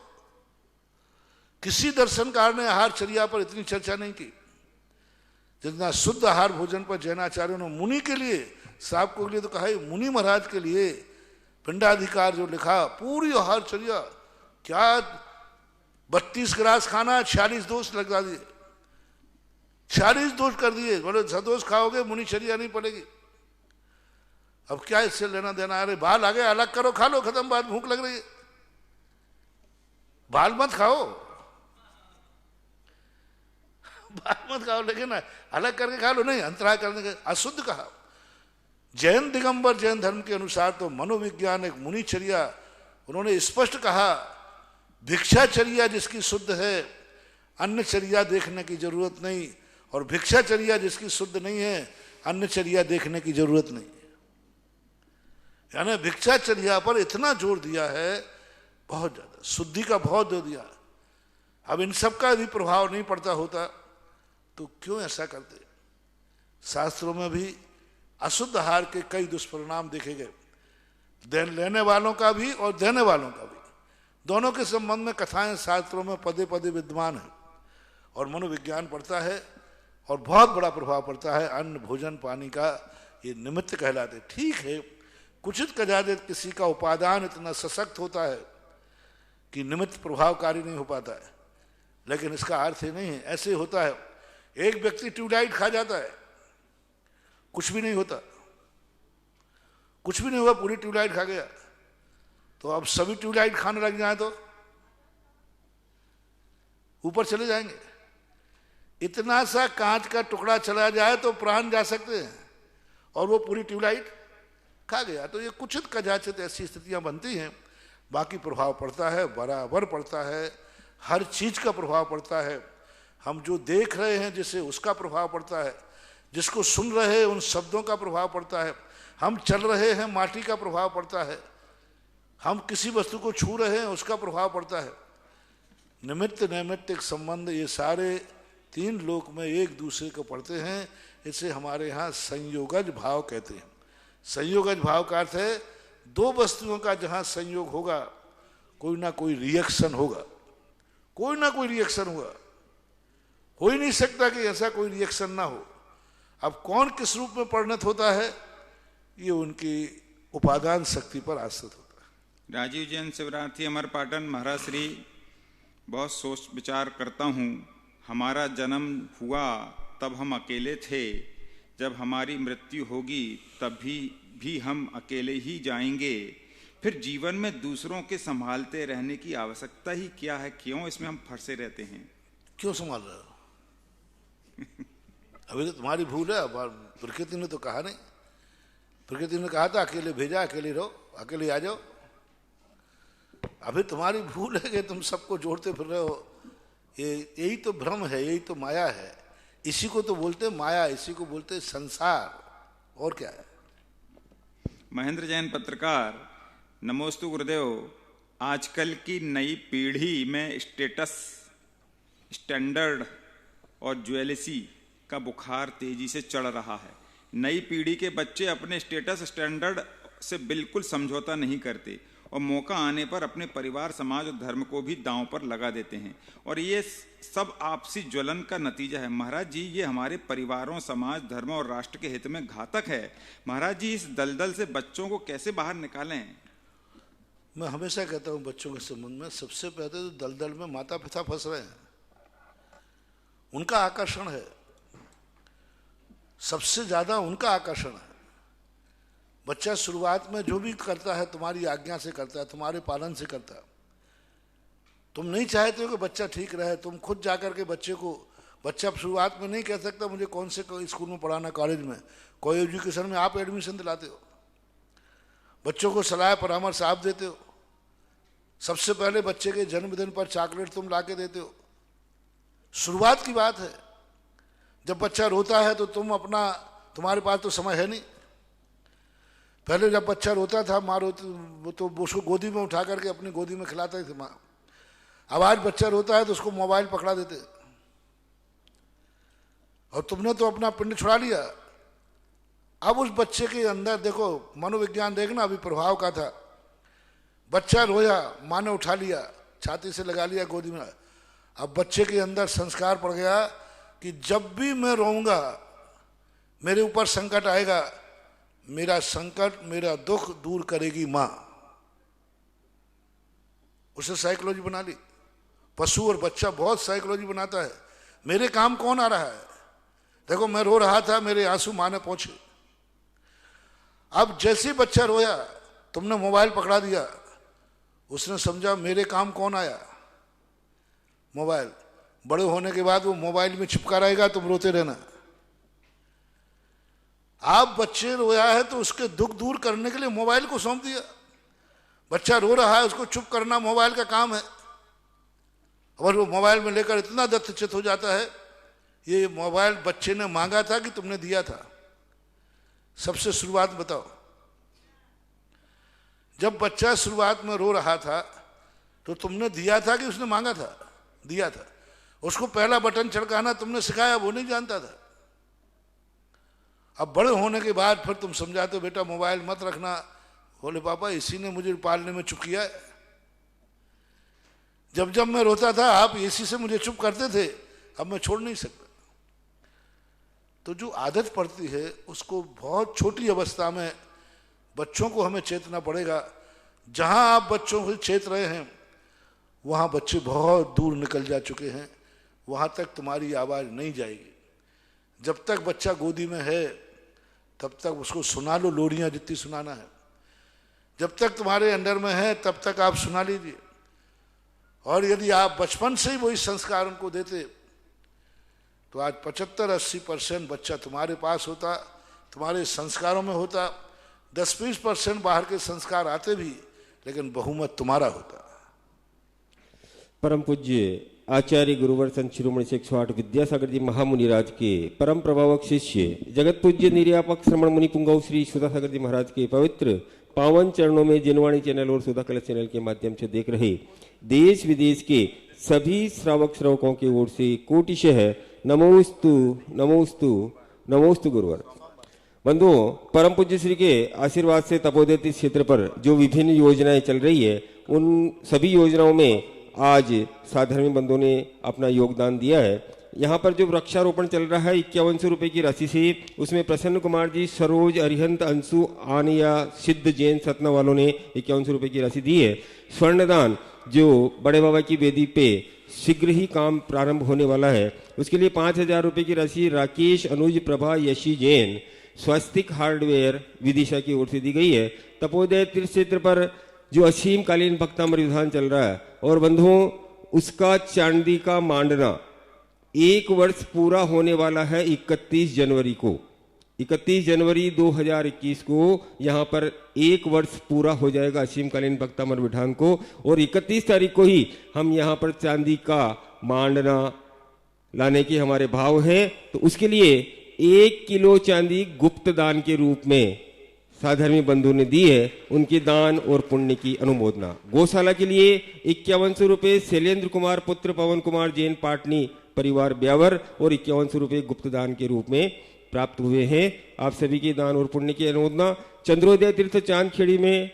किसी दर्शनकार ने आहारचर्या पर इतनी चर्चा नहीं की जितना शुद्ध आहार भोजन पर जैनाचार्यों ने मुनि के लिए, श्रावकों के लिए तो कहा है, मुनि महाराज के लिए पिंडाधिकार जो लिखा, पूरी आहारचर्या, क्या 32 गिलास खाना, 46 दोष लगा दिए, 46 दोष कर दिए, बोले सदोष खाओगे मुनिचर्या नहीं पड़ेगी। अब क्या इससे लेना देना? अरे बाल आ गए, अलग करो, खा लो, खत्म बात, भूख लग रही है, बाल मत खाओ, बाल मत खाओ, लेकिन अलग करके खा लो, नहीं, अंतराय करने के अशुद्ध कहा। जैन दिगंबर जैन धर्म के अनुसार तो मनोविज्ञान एक मुनिचर्या, उन्होंने स्पष्ट कहा, भिक्षाचर्या जिसकी शुद्ध है, अन्नचर्या देखने की जरूरत नहीं, और भिक्षाचर्या जिसकी शुद्ध नहीं है, अन्नचर्या देखने की जरूरत नहीं। यानी भिक्षाचर्या पर इतना जोर दिया है, बहुत ज्यादा शुद्धि का बहुत दे दिया। अब इन सब का भी प्रभाव नहीं पड़ता होता तो क्यों ऐसा करते? शास्त्रों में भी अशुद्ध आहार के कई दुष्परिणाम देखे गए, लेने वालों का भी और देने वालों का भी, दोनों के संबंध में कथाएं शास्त्रों में पदे पदे विद्यमान है, और मनोविज्ञान पड़ता है और बहुत बड़ा प्रभाव पड़ता है। अन्न भोजन पानी का ये निमित्त कहलाते। ठीक है, कुचित कदाचित किसी का उपादान इतना सशक्त होता है कि निमित्त प्रभावकारी नहीं हो पाता है, लेकिन इसका अर्थ ही नहीं है। ऐसे होता है, एक व्यक्ति ट्यूबलाइट खा जाता है, कुछ भी नहीं होता, कुछ भी नहीं हुआ, पूरी ट्यूबलाइट खा गया। तो अब सभी ट्यूबलाइट खाने लग जाए तो ऊपर चले जाएंगे। इतना सा कांच का टुकड़ा चला जाए तो प्राण जा सकते हैं, और वो पूरी ट्यूबलाइट खा गया। तो ये कुचित कदाचित ऐसी स्थितियां बनती हैं। बाकी प्रभाव पड़ता है, बराबर पड़ता है, हर चीज का प्रभाव पड़ता है। हम जो देख रहे हैं जिसे, उसका प्रभाव पड़ता है, जिसको सुन रहे हैं उन शब्दों का प्रभाव पड़ता है, हम चल रहे हैं माटी का प्रभाव पड़ता है, हम किसी वस्तु को छू रहे हैं उसका प्रभाव पड़ता है। निमित्त नैमित्तिक संबंध ये सारे तीन लोक में एक दूसरे को पड़ते हैं। इसे हमारे यहाँ संयोगज भाव कहते हैं। संयोगज भाव का अर्थ है दो वस्तुओं का जहाँ संयोग होगा कोई ना कोई रिएक्शन होगा, कोई ना कोई रिएक्शन होगा। हो ही नहीं सकता कि ऐसा कोई रिएक्शन ना हो। अब कौन किस रूप में परिणत होता है ये उनकी उपादान शक्ति पर आश्रित होता है। राजीव जैन शिवरार्थी अमर पाटन महाराज श्री, बहुत सोच विचार करता हूँ, हमारा जन्म हुआ तब हम अकेले थे, जब हमारी मृत्यु होगी तब भी हम अकेले ही जाएंगे। फिर जीवन में दूसरों के संभालते रहने की आवश्यकता ही क्या है? क्यों इसमें हम फंसे रहते हैं? क्यों संभाल रहे हो? अभी तो तुम्हारी भूल है। प्रकृति ने तो कहा नहीं, प्रकृति ने कहा था अकेले भेजा, अकेले रहो, अकेले आ जाओ। अभी तुम्हारी भूल है कि तुम सबको जोड़ते फिर रहे हो। यही तो भ्रम है, यही तो माया है। इसी को तो बोलते माया, इसी को बोलते संसार, और क्या है। महेंद्र जैन पत्रकार, नमोस्तु गुरुदेव। आजकल की नई पीढ़ी में स्टेटस, स्टैंडर्ड और ज्वेलसी का बुखार तेजी से चढ़ रहा है। नई पीढ़ी के बच्चे अपने स्टेटस, स्टैंडर्ड से बिल्कुल समझौता नहीं करते और मौका आने पर अपने परिवार, समाज और धर्म को भी दांव पर लगा देते हैं, और ये सब आपसी ज्वलन का नतीजा है। महाराज जी, ये हमारे परिवारों, समाज, धर्म और राष्ट्र के हित में घातक है। महाराज जी, इस दलदल से बच्चों को कैसे बाहर निकालें? मैं हमेशा कहता हूं बच्चों के संबंध में, सबसे पहले तो दलदल में माता पिता फंस रहे हैं, उनका आकर्षण है, सबसे ज्यादा उनका आकर्षण है। बच्चा शुरुआत में जो भी करता है तुम्हारी आज्ञा से करता है, तुम्हारे पालन से करता है। तुम नहीं चाहते हो कि बच्चा ठीक रहे, तुम खुद जाकर के बच्चे को, बच्चा शुरुआत में नहीं कह सकता मुझे कौन से स्कूल में पढ़ाना, कॉलेज में, कोई एजुकेशन में आप एडमिशन दिलाते हो, बच्चों को सलाह परामर्श आप देते हो। सबसे पहले बच्चे के जन्मदिन पर चॉकलेट तुम ला के देते हो। शुरुआत की बात है। जब बच्चा रोता है तो तुम्हारे पास तो समय है नहीं। पहले जब बच्चा रोता था, माँ रोती तो उसको गोदी में उठा करके अपनी गोदी में खिलाता ही थे माँ। अब आज बच्चा रोता है तो उसको मोबाइल पकड़ा देते, और तुमने तो अपना पिंड छुड़ा लिया। अब उस बच्चे के अंदर देखो, मनोविज्ञान देखना अभी प्रभाव का था। बच्चा रोया, माँ ने उठा लिया, छाती से लगा लिया गोदी में। अब बच्चे के अंदर संस्कार पड़ गया कि जब भी मैं रोऊंगा, मेरे ऊपर संकट आएगा, मेरा संकट, मेरा दुख दूर करेगी मां। उसे साइकोलॉजी बना ली। पशु और बच्चा बहुत साइकोलॉजी बनाता है। मेरे काम कौन आ रहा है? देखो मैं रो रहा था, मेरे आंसू मां ने पहुंचे। अब जैसे ही बच्चा रोया, तुमने मोबाइल पकड़ा दिया, उसने समझा मेरे काम कौन आया? मोबाइल। बड़े होने के बाद वो मोबाइल में चिपका रहेगा, तुम रोते रहना। आप बच्चे रोया है तो उसके दुख दूर करने के लिए मोबाइल को सौंप दिया। बच्चा रो रहा है, उसको चुप करना मोबाइल का काम है। और वो मोबाइल में लेकर इतना दत्तचित हो जाता है। ये मोबाइल बच्चे ने मांगा था कि तुमने दिया था? सबसे शुरुआत बताओ। जब बच्चा शुरुआत में रो रहा था तो तुमने दिया था कि उसने मांगा था? दिया था। उसको पहला बटन चढ़काना तुमने सिखाया, वो नहीं जानता था। अब बड़े होने के बाद फिर तुम समझाते हो बेटा मोबाइल मत रखना। बोले पापा इसी ने मुझे पालने में चुप किया है। जब जब मैं रोता था आप इसी से मुझे चुप करते थे, अब मैं छोड़ नहीं सकता। तो जो आदत पड़ती है उसको बहुत छोटी अवस्था में बच्चों को हमें चेतना पड़ेगा। जहां आप बच्चों को चेत रहे हैं वहां बच्चे बहुत दूर निकल जा चुके हैं। वहां तक तुम्हारी आवाज नहीं जाएगी। जब तक बच्चा गोदी में है तब तक उसको सुना लो, लोरियां जितनी सुनाना है। जब तक तुम्हारे अंडर में है तब तक आप सुना लीजिए। और यदि आप बचपन से ही वही संस्कार उनको देते तो आज 75-80% बच्चा तुम्हारे पास होता, तुम्हारे संस्कारों में होता। 10-20% बाहर के संस्कार आते भी, लेकिन बहुमत तुम्हारा होता। परम पूज्य आचार्य गुरुवर संत शिरोमणि 108 विद्यासागर जी महामुनिराज के परम प्रभावक शिष्य जगत पूज्य निर्यापक श्रमण मुनि पुंगव श्री सुधासागर जी महाराज के पवित्र पावन चरणों में जिनवाणी चैनल और सुधा कलश चैनल के माध्यम से देख रहे देश विदेश के सभी श्रावक श्रावकों की ओर से कोटिशः नमोस्तु नमोस्तु नमोस्तु गुरुवर। बंधुओं, परम पूज्य श्री के आशीर्वाद से तपोदित क्षेत्र पर जो विभिन्न योजनाएं चल रही है, उन सभी योजनाओं में आज साधर्मी बंधुओं ने अपना योगदान दिया है। यहाँ पर जो वृक्षारोपण चल रहा है 5100 रुपये की राशि से, उसमें प्रसन्न कुमार जी, सरोज, अरिहंत, अंशु, आनिया, सिद्ध, जैन, सतना वालों ने 5100 रुपये की राशि दी है। स्वर्णदान जो बड़े बाबा की वेदी पे शीघ्र ही काम प्रारंभ होने वाला है, उसके लिए 5000 रुपये की राशि राकेश, अनुज, प्रभा, यशी, जैन, स्वस्तिक हार्डवेयर विदिशा की ओर से दी गई है। तपोदय तीर्थ क्षेत्र पर जो असीम कालीन भक्तामृत विधान चल रहा है और बंधुओं उसका चांदी का मांडना 1 वर्ष पूरा होने वाला है 31 जनवरी को। 31 जनवरी 2021 को यहाँ पर 1 वर्ष पूरा हो जाएगा असीम कालीन भक्तामृत विधान को। और 31 तारीख को ही हम यहाँ पर चांदी का मांडना लाने के हमारे भाव है। तो उसके लिए 1 किलो चांदी गुप्त दान के रूप में साधर्मी बंधु ने दी है। उनके दान और पुण्य की अनुमोदना। गौशाला के लिए 5100 रुपये शैलेंद्र कुमार पुत्र पवन कुमार जैन पाटनी परिवार ब्यावर और 5100 रुपये गुप्त दान के रूप में प्राप्त हुए हैं। आप सभी के दान और पुण्य की अनुमोदना। चंद्रोदय तीर्थ चांदखेड़ी में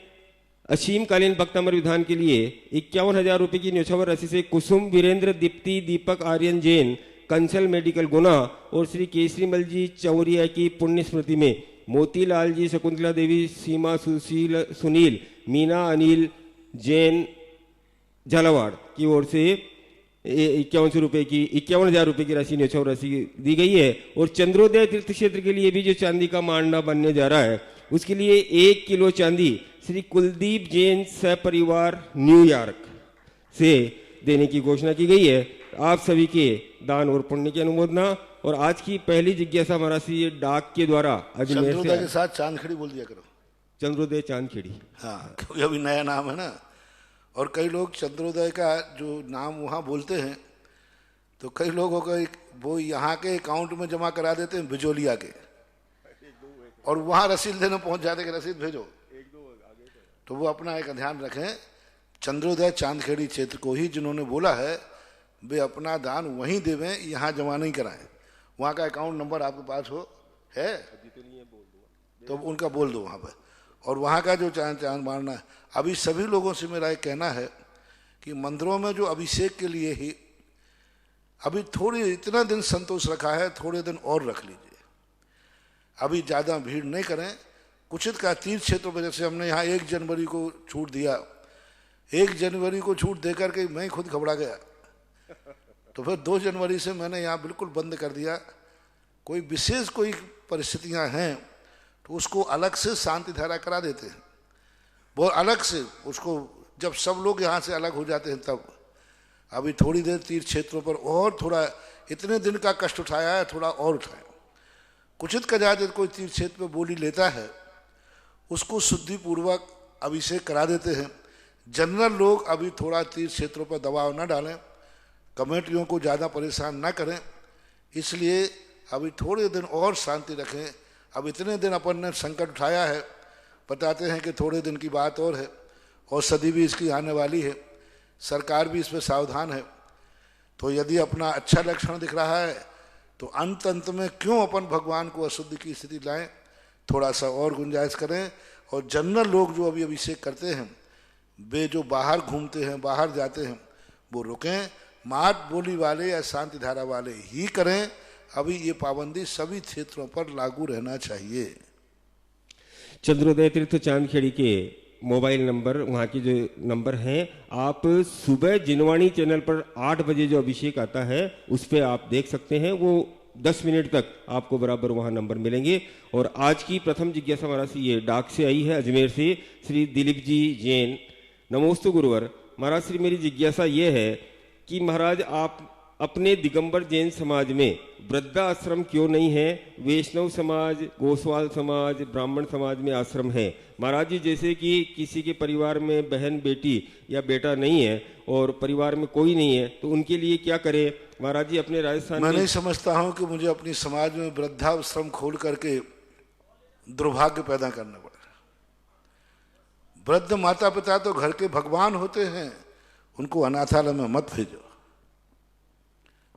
असीम कालीन भक्तामृत विधान के लिए 51,000 रुपये की न्यौछावर राशि से कुसुम, वीरेंद्र, दीप्ति, दीपक, आर्यन जैन, कंसल मेडिकल गुना और श्री केसरीमल जी चौरिया की पुण्य स्मृति में मोतीलाल जी, शकुंतला देवी, सीमा, सुशील, सुनील, मीना, अनिल जैन झालावाड़ की ओर से 5100 रुपये की 51,000 रुपये की राशि न्यौछावर राशि दी गई है। और चंद्रोदय तीर्थ क्षेत्र के लिए भी जो चांदी का मांडना बनने जा रहा है, उसके लिए 1 किलो चांदी श्री कुलदीप जैन सपरिवार न्यूयॉर्क से देने की घोषणा की गई है। आप सभी के दान और पुण्य की अनुमोदना। और आज की पहली जिज्ञासा महाराज ये डाक के द्वारा अजमेर चंद्रोदय के साथ चांदखेड़ी बोल दिया करो। चंद्रोदय चांदखेड़ी, हाँ, क्योंकि अभी नया नाम है ना। और कई लोग चंद्रोदय का जो नाम वहाँ बोलते हैं तो कई लोगों को वो यहाँ के अकाउंट में जमा करा देते हैं बिजोलिया के, और वहाँ रसीद देने पहुँच जाते कि रसीद भेजो। तो वो अपना एक ध्यान रखें, चंद्रोदय चांदखेड़ी क्षेत्र को ही जिन्होंने बोला है वे अपना दान वहीं देवें, यहाँ जमा नहीं कराएं। वहाँ का अकाउंट नंबर आपके पास हो है तो उनका बोल दो वहाँ पर। और वहाँ का जो चांद मारना है, अभी सभी लोगों से मेरा एक कहना है कि मंदिरों में जो अभिषेक के लिए ही अभी थोड़ी इतना दिन संतोष रखा है, थोड़े दिन और रख लीजिए। अभी ज़्यादा भीड़ नहीं करें। कुचित का तीर्थ क्षेत्रों पर जैसे हमने यहाँ 1 जनवरी को छूट दिया, 1 जनवरी को छूट देकर के मैं खुद घबरा गया, तो फिर 2 जनवरी से मैंने यहाँ बिल्कुल बंद कर दिया। कोई विशेष कोई परिस्थितियाँ हैं तो उसको अलग से शांति धारा करा देते हैं, बहुत अलग से उसको, जब सब लोग यहाँ से अलग हो जाते हैं तब। अभी थोड़ी देर तीर्थ क्षेत्रों पर और थोड़ा, इतने दिन का कष्ट उठाया है, थोड़ा और उठाए। कुचित का ज़्यादा कोई तीर्थ क्षेत्र में बोली लेता है उसको शुद्धिपूर्वक अभिषेक करा देते हैं। जनरल लोग अभी थोड़ा तीर्थ क्षेत्रों पर दबाव न डालें, कमेटियों को ज़्यादा परेशान न करें, इसलिए अभी थोड़े दिन और शांति रखें। अब इतने दिन अपन ने संकट उठाया है, बताते हैं कि थोड़े दिन की बात और है, औषधि भी इसकी आने वाली है, सरकार भी इसमें सावधान है। तो यदि अपना अच्छा लक्षण दिख रहा है तो अंत में क्यों अपन भगवान को अशुद्धि की स्थिति लाएं, थोड़ा सा और गुंजाइश करें। और जनरल लोग जो अभी अभिषेक करते हैं, वे जो बाहर घूमते हैं, बाहर जाते हैं, वो रुकें। मात बोली वाले या शांति धारा वाले ही करें। अभी ये पाबंदी सभी क्षेत्रों पर लागू रहना चाहिए। चंद्रोदय तीर्थ चांदखेड़ी के मोबाइल नंबर, वहाँ के जो नंबर हैं, आप सुबह जिनवाणी चैनल पर 8 बजे जो अभिषेक आता है उस पर आप देख सकते हैं। वो 10 मिनट तक आपको बराबर वहाँ नंबर मिलेंगे। और आज की प्रथम जिज्ञासा महाराज से ये डाक से आई है, अजमेर से श्री दिलीप जी जैन। नमोस्तु गुरुवर महाराज। श्री मेरी जिज्ञासा ये है कि महाराज आप अपने दिगंबर जैन समाज में वृद्धाश्रम क्यों नहीं है? वैष्णव समाज, गोस्वाल समाज, ब्राह्मण समाज में आश्रम है महाराज जी। जैसे कि किसी के परिवार में बहन बेटी या बेटा नहीं है और परिवार में कोई नहीं है, तो उनके लिए क्या करें महाराज जी? अपने राजस्थान मैं नहीं समझता हूँ कि मुझे अपनी समाज में वृद्धाश्रम खोल करके दुर्भाग्य पैदा करना पड़े। वृद्ध माता पिता तो घर के भगवान होते हैं, उनको अनाथालय में मत भेजो,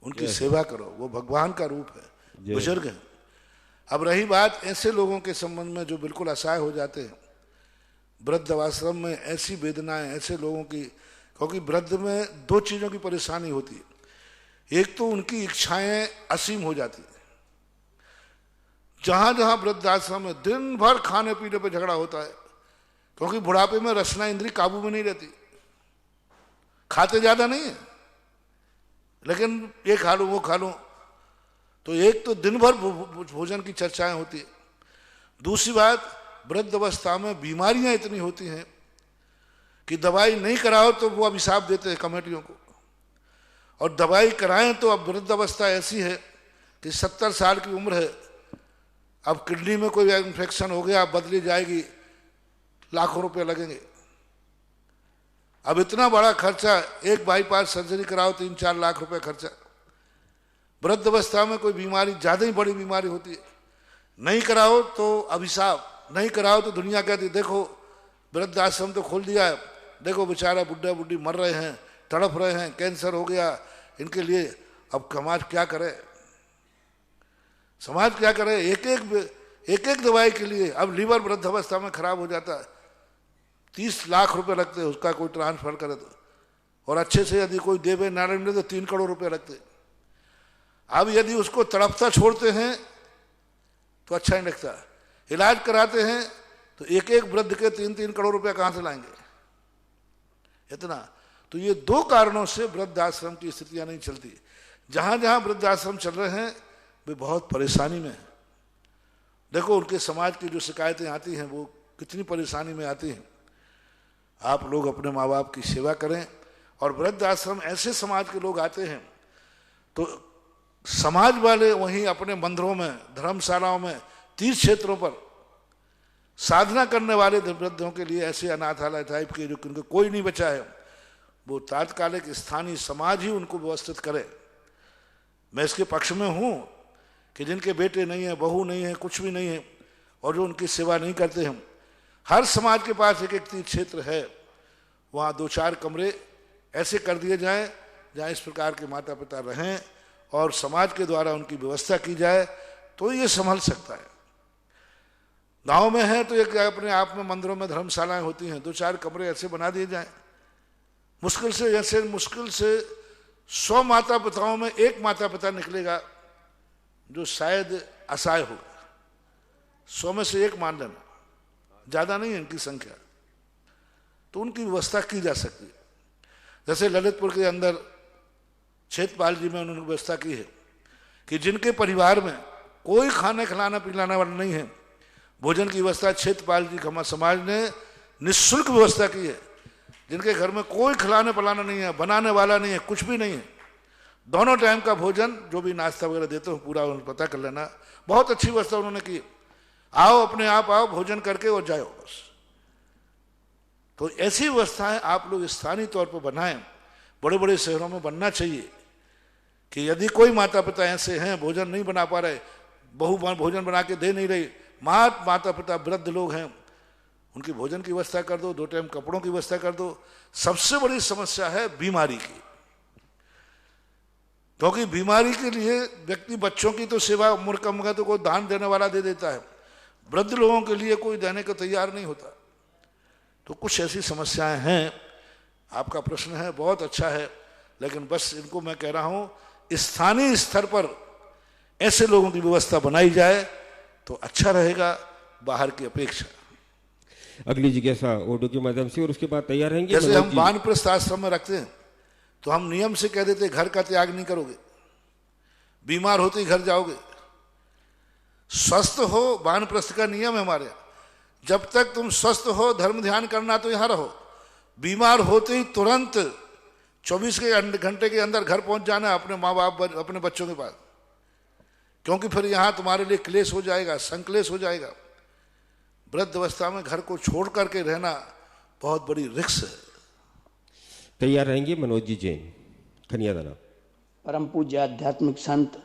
उनकी सेवा करो, वो भगवान का रूप है, बुजुर्ग हैं। अब रही बात ऐसे लोगों के संबंध में जो बिल्कुल असहाय हो जाते हैं, वृद्धाश्रम में ऐसी वेदनाएं ऐसे लोगों की, क्योंकि वृद्ध में 2 चीज़ों की परेशानी होती है। एक तो उनकी इच्छाएं असीम हो जाती है। जहां जहां वृद्धाश्रम में दिन भर खाने पीने पे झगड़ा होता है, क्योंकि बुढ़ापे में रसना इंद्री काबू में नहीं रहती। खाते ज्यादा नहीं है, लेकिन ये खा लो वो खा लो, तो एक तो दिन भर भोजन की चर्चाएं होती है। दूसरी बात, वृद्ध अवस्था में बीमारियां इतनी होती हैं कि दवाई नहीं कराओ तो वो अभिशाप देते हैं कमेटियों को, और दवाई कराएं तो अब वृद्ध अवस्था ऐसी है कि 70 साल की उम्र है, अब किडनी में कोई इन्फेक्शन हो गया, बदली जाएगी, लाखों रुपए लगेंगे। अब इतना बड़ा खर्चा, एक बाईपास सर्जरी कराओ 3-4 लाख रुपए खर्चा। वृद्ध अवस्था में कोई बीमारी ज्यादा ही बड़ी बीमारी होती है, नहीं कराओ तो अभिशाप, नहीं कराओ तो दुनिया कहती देखो वृद्ध आश्रम तो खोल दिया है, देखो बेचारा बुढ़ा बुढ़ी मर रहे हैं, तड़प रहे हैं, कैंसर हो गया इनके लिए। अब समाज क्या करे, समाज क्या करे? एक एक दवाई के लिए अब लीवर वृद्ध अवस्था में खराब हो जाता है, 30 लाख रुपए लगते हैं उसका कोई ट्रांसफर करे तो, और अच्छे से यदि कोई देवे नारायण दे तो 3 करोड़ रुपए लगते। अब यदि उसको तड़पता छोड़ते हैं तो अच्छा नहीं लगता, इलाज कराते हैं तो एक एक वृद्ध के 3-3 करोड़ रुपया कहां से लाएंगे इतना? तो ये 2 कारणों से वृद्धाश्रम की स्थितियां नहीं चलती। जहां जहां वृद्धाश्रम चल रहे हैं वे बहुत परेशानी में हैं। देखो उनके समाज की जो शिकायतें आती हैं वो कितनी परेशानी में आती हैं। आप लोग अपने माँ बाप की सेवा करें, और वृद्धाश्रम ऐसे समाज के लोग आते हैं तो समाज वाले वहीं अपने मंदिरों में, धर्मशालाओं में, तीर्थ क्षेत्रों पर साधना करने वाले वृद्धों के लिए ऐसे अनाथालय टाइप के जो उनको कोई नहीं बचा है, वो तात्कालिक स्थानीय समाज ही उनको व्यवस्थित करे। मैं इसके पक्ष में हूँ कि जिनके बेटे नहीं है, बहू नहीं है, कुछ भी नहीं है, और जो उनकी सेवा नहीं करते हैं, हर समाज के पास एक तीर्थ क्षेत्र है, वहाँ 2-4 कमरे ऐसे कर दिए जाएं जहाँ इस प्रकार के माता पिता रहें और समाज के द्वारा उनकी व्यवस्था की जाए, तो ये संभल सकता है। गांव में है तो एक अपने आप में मंदिरों में धर्मशालाएं होती हैं, 2-4 कमरे ऐसे बना दिए जाएं। मुश्किल से 100 माता पिताओं में एक माता पिता निकलेगा जो शायद असहाय होगा। 100 में से एक मान लेना, ज्यादा नहीं है इनकी संख्या, तो उनकी व्यवस्था की जा सकती है। जैसे ललितपुर के अंदर क्षेत्रपाल जी में उन्होंने व्यवस्था की है कि जिनके परिवार में कोई खाने खिलाना पिलाने वाला नहीं है, भोजन की व्यवस्था क्षेत्रपाल जी खमा समाज ने निःशुल्क व्यवस्था की है। जिनके घर में कोई खिलाने पिलाना नहीं है, बनाने वाला नहीं है, कुछ भी नहीं है, दोनों टाइम का भोजन जो भी नाश्ता वगैरह देते हो पूरा पता कर लेना। बहुत अच्छी व्यवस्था उन्होंने की। आओ अपने आप आओ, भोजन करके और जाओ बस। तो ऐसी व्यवस्थाएं आप लोग स्थानीय तौर पर बनाएं, बड़े बड़े शहरों में बनना चाहिए कि यदि कोई माता पिता ऐसे हैं भोजन नहीं बना पा रहे, बहू भोजन बना के दे नहीं रही, माता पिता वृद्ध लोग हैं, उनकी भोजन की व्यवस्था कर दो, 2 टाइम कपड़ों की व्यवस्था कर दो। सबसे बड़ी समस्या है बीमारी की, क्योंकि बीमारी के लिए व्यक्ति बच्चों की तो सेवा उम्र कम है तो कोई दान देने वाला दे देता है, वृद्ध लोगों के लिए कोई देने को तैयार नहीं होता। तो कुछ ऐसी समस्याएं हैं। आपका प्रश्न है बहुत अच्छा है, लेकिन बस इनको मैं कह रहा हूं स्थानीय स्तर पर ऐसे लोगों की व्यवस्था बनाई जाए तो अच्छा रहेगा बाहर की अपेक्षा। अगली जिज्ञासा ऑडियो के माध्यम से, और उसके बाद तैयार रहेंगे। जैसे हम वानप्रस्थ आश्रम में रखते हैं तो हम नियम से कह देते घर का त्याग नहीं करोगे, बीमार होते ही घर जाओगे। स्वस्थ हो, वानप्रस्थ का नियम है हमारे यहाँ, जब तक तुम स्वस्थ हो धर्म ध्यान करना तो यहां रहो, बीमार होते ही तुरंत 24 घंटे के अंदर घर पहुंच जाना अपने माँ बाप अपने बच्चों के पास, क्योंकि फिर यहां तुम्हारे लिए क्लेश हो जाएगा, संक्लेश हो जाएगा। वृद्ध अवस्था में घर को छोड़ करके रहना बहुत बड़ी रिस्क है। तैयार रहेंगे मनोज जी जैन, खनियादाना। परम पूज्य आध्यात्मिक संत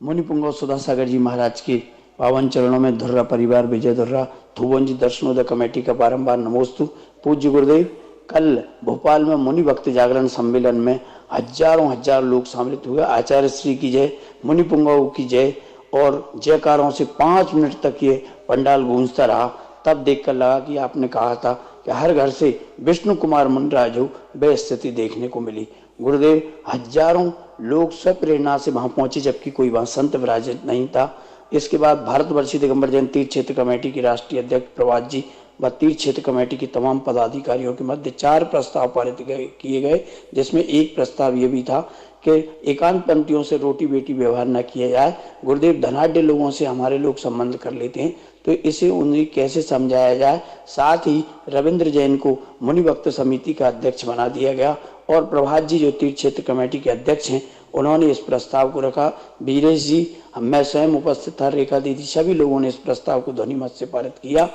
मुनिपुंगव सुधासागर जी महाराज के पावन चरणों में धुर्रा परिवार विजय धुर्रा थुबोंजी दर्शनोदय कमेटी का बारंबार नमोस्तु। पूज्य गुरुदेव, कल भोपाल में मुनि भक्त जागरण सम्मेलन में हजार लोग सम्मिलित हुए। आचार्य श्री की जय, मुनिपुंगव की जय और जयकारों से 5 मिनट तक ये पंडाल गूंजता रहा। तब देखकर लगा कि आपने कहा था कि हर घर से विष्णु कुमार मुनिराज हो, वह स्थिति देखने को मिली। गुरुदेव, हजारों लोग स्वप्रेरणा से वहां पहुंचे, जबकि कोई वहां संत विराजित नहीं था। इसके बाद भारतवर्षीय दिगंबर जैन तीर्थ क्षेत्र कमेटी के राष्ट्रीय अध्यक्ष प्रभात जी व तीर्थ क्षेत्र कमेटी के तमाम पदाधिकारियों के मध्य 4 प्रस्ताव पारित किए गए, जिसमें एक प्रस्ताव ये भी था कि एकांत पंक्तियों से रोटी बेटी व्यवहार न किया जाए। गुरुदेव, धनाढ़ लोगों से हमारे लोग संबंध कर लेते हैं, तो इसे उन्हें कैसे समझाया जाए। साथ ही रविंद्र जैन को मुनि भक्त समिति का अध्यक्ष बना दिया गया और प्रभात जी जो तीर्थ क्षेत्र कमेटी के अध्यक्ष हैं, उन्होंने इस प्रस्ताव को रखा। वीरेश जी, मैं स्वयं उपस्थित था, रेखा दीदी, सभी लोगों ने इस प्रस्ताव को ध्वनिमत से पारित किया,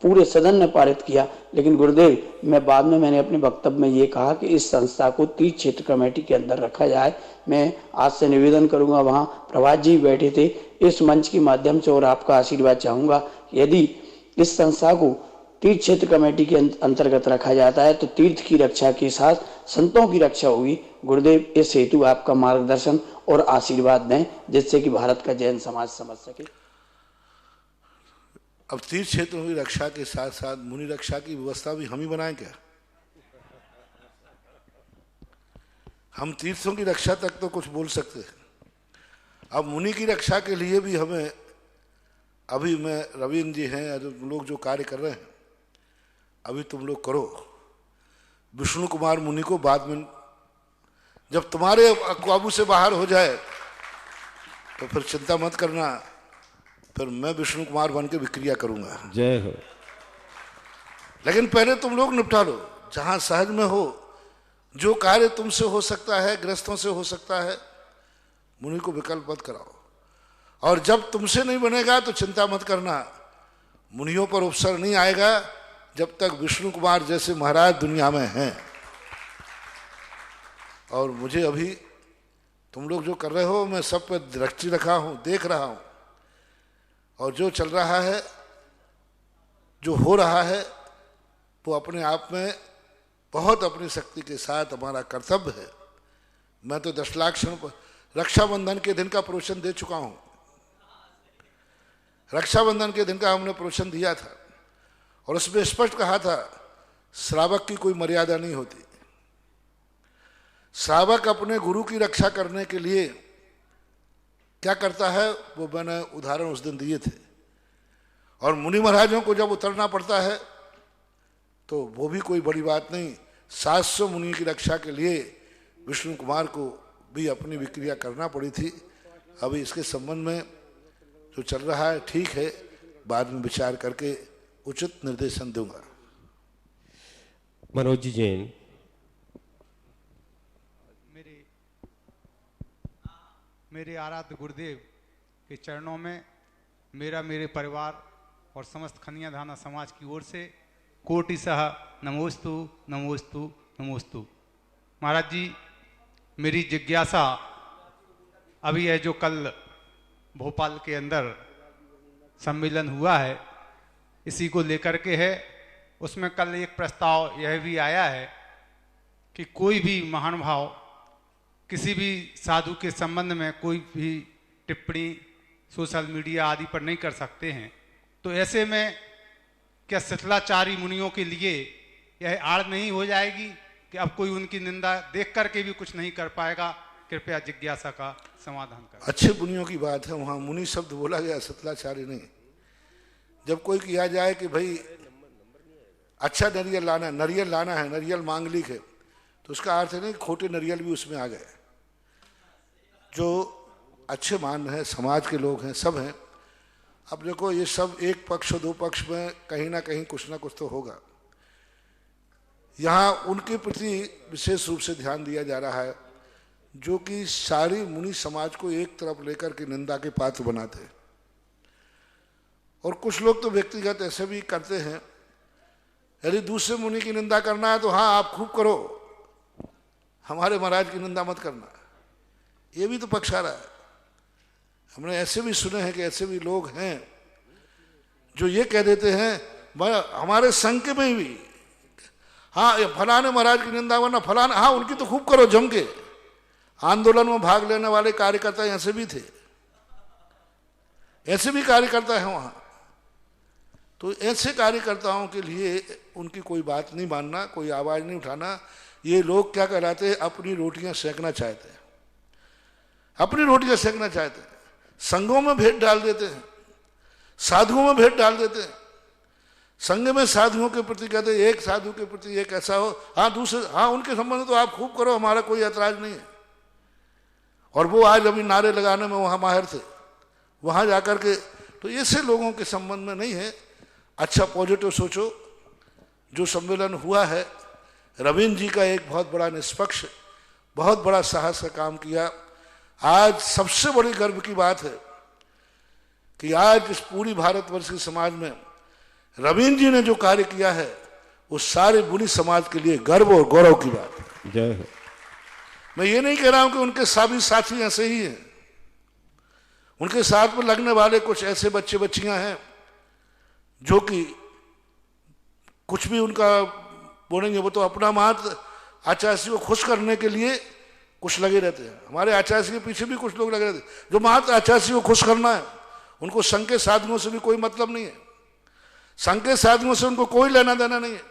पूरे सदन ने पारित किया। लेकिन गुरुदेव, मैं बाद में मैंने अपने वक्तव्य में ये कहा कि इस संस्था को तीर्थ क्षेत्र कमेटी के अंदर रखा जाए। मैं आज से निवेदन करूंगा, वहां प्रभात जी बैठे थे, इस मंच के माध्यम से और आपका आशीर्वाद चाहूंगा, यदि इस संस्था को तीर्थ क्षेत्र कमेटी के अंतर्गत रखा जाता है तो तीर्थ की रक्षा के साथ संतों की रक्षा होगी। गुरुदेव, इस हेतु आपका मार्गदर्शन और आशीर्वाद दें, जिससे कि भारत का जैन समाज समझ सके। अब तीर्थ क्षेत्रों की रक्षा के साथ साथ मुनि रक्षा की व्यवस्था भी हम ही बनाएं क्या? हम तीर्थों की रक्षा तक तो कुछ बोल सकते हैं, अब मुनि की रक्षा के लिए भी हमें, अभी मैं रविंद्र जी हैं, लोग जो कार्य कर रहे हैं, अभी तुम लोग करो। विष्णु कुमार मुनि को बाद में, जब तुम्हारे काबू से बाहर हो जाए तो फिर चिंता मत करना, फिर मैं विष्णु कुमार बन के विक्रिया करूंगा। जय हो। लेकिन पहले तुम लोग निपटा लो, जहां सहज में हो, जो कार्य तुमसे हो सकता है, गृहस्थों से हो सकता है, मुनि को विकल्प मत कराओ। और जब तुमसे नहीं बनेगा तो चिंता मत करना, मुनियों पर उपसर नहीं आएगा जब तक विष्णु कुमार जैसे महाराज दुनिया में हैं। और मुझे अभी तुम लोग जो कर रहे हो, मैं सब पर दृष्टि रखा हूं, देख रहा हूं, और जो चल रहा है, जो हो रहा है, वो अपने आप में बहुत अपनी शक्ति के साथ हमारा कर्तव्य है। मैं तो 10 लाख क्षण रक्षाबंधन के दिन का प्रवचन दे चुका हूं। रक्षाबंधन के दिन का हमने प्रवचन दिया था और उसमें स्पष्ट कहा था, श्रावक की कोई मर्यादा नहीं होती। श्रावक अपने गुरु की रक्षा करने के लिए क्या करता है, वो मैंने उदाहरण उस दिन दिए थे। और मुनि महाराजों को जब उतरना पड़ता है तो वो भी कोई बड़ी बात नहीं। 700 मुनि की रक्षा के लिए विष्णु कुमार को भी अपनी विक्रिया करना पड़ी थी। अभी इसके संबंध में जो चल रहा है ठीक है, बाद में विचार करके उचित निर्देशन दूंगा। मनोज जी जैन। मेरे आराध्य गुरुदेव के चरणों में मेरा, मेरे परिवार और समस्त खनिया धाना समाज की ओर से कोटिशः नमोस्तु नमोस्तु नमोस्तु। महाराज जी, मेरी जिज्ञासा अभी है, जो कल भोपाल के अंदर सम्मेलन हुआ है इसी को लेकर के है। उसमें कल एक प्रस्ताव यह भी आया है कि कोई भी महानुभाव किसी भी साधु के संबंध में कोई भी टिप्पणी सोशल मीडिया आदि पर नहीं कर सकते हैं। तो ऐसे में क्या शिथिलाचारी मुनियों के लिए यह आड़ नहीं हो जाएगी कि अब कोई उनकी निंदा देख करके भी कुछ नहीं कर पाएगा? कृपया जिज्ञासा का समाधान करें। अच्छे मुनियों की बात है, वहाँ मुनि शब्द बोला गया, शिथिलाचारी नहीं। जब कोई किया जाए कि भाई अच्छा नरियल लाना है, नरियल मांगलिक है, तो उसका अर्थ है नहीं खोटे नरियल भी उसमें आ गए। जो अच्छे मान हैं, समाज के लोग हैं, सब हैं। अब देखो ये सब एक पक्ष दो पक्ष में कहीं ना कहीं कुछ ना कुछ तो होगा। यहाँ उनके प्रति विशेष रूप से ध्यान दिया जा रहा है जो कि सारी मुनि समाज को एक तरफ लेकर के निंदा के पात्र बनाते हैं। और कुछ लोग तो व्यक्तिगत ऐसे भी करते हैं, यदि दूसरे मुनि की निंदा करना है तो हाँ आप खूब करो, हमारे महाराज की निंदा मत करना। ये भी तो पक्ष आ रहा है। हमने ऐसे भी सुने हैं कि ऐसे भी लोग हैं जो ये कह देते हैं हमारे संघ के में भी, हाँ फलाने महाराज की निंदा वरना फलाना, हाँ उनकी तो खूब करो जम के। आंदोलन में भाग लेने वाले कार्यकर्ता ऐसे भी थे, ऐसे भी कार्यकर्ता हैं वहाँ। तो ऐसे कार्यकर्ताओं के लिए उनकी कोई बात नहीं मानना, कोई आवाज़ नहीं उठाना। ये लोग क्या कहलाते हैं, अपनी रोटियां सेकना चाहते हैं, अपनी रोटियां सेकना चाहते हैं। संघों में भेद डाल देते हैं, साधुओं में भेद डाल देते हैं। संघ में साधुओं के प्रति कहते हैं एक साधु के प्रति एक ऐसा हो, हाँ दूसरे, हाँ उनके संबंध तो आप खूब करो, हमारा कोई ऐतराज नहीं है। और वो आज अभी नारे लगाने में वहाँ माहिर थे, वहाँ जाकर के। तो ऐसे लोगों के संबंध में नहीं है। अच्छा पॉजिटिव सोचो। जो सम्मेलन हुआ है, रविंद्र जी का एक बहुत बड़ा निष्पक्ष, बहुत बड़ा साहस का काम किया। आज सबसे बड़ी गर्व की बात है कि आज इस पूरी भारतवर्ष के समाज में रविंद्र जी ने जो कार्य किया है वो सारे मुनि समाज के लिए गर्व और गौरव की बात है। जय हो। मैं ये नहीं कह रहा हूं कि उनके सभी साथी ऐसे ही हैं। उनके साथ में लगने वाले कुछ ऐसे बच्चे बच्चियां हैं जो कि कुछ भी उनका बोलेंगे, वो तो अपना मात्र आचार्य को खुश करने के लिए कुछ लगे रहते हैं। हमारे आचार्य के पीछे भी कुछ लोग लगे रहते हैं जो मात्र आचार्य को खुश करना है। उनको संघ के साधुओं से भी कोई मतलब नहीं है, संघ के साधुओं से उनको कोई लेना देना नहीं है।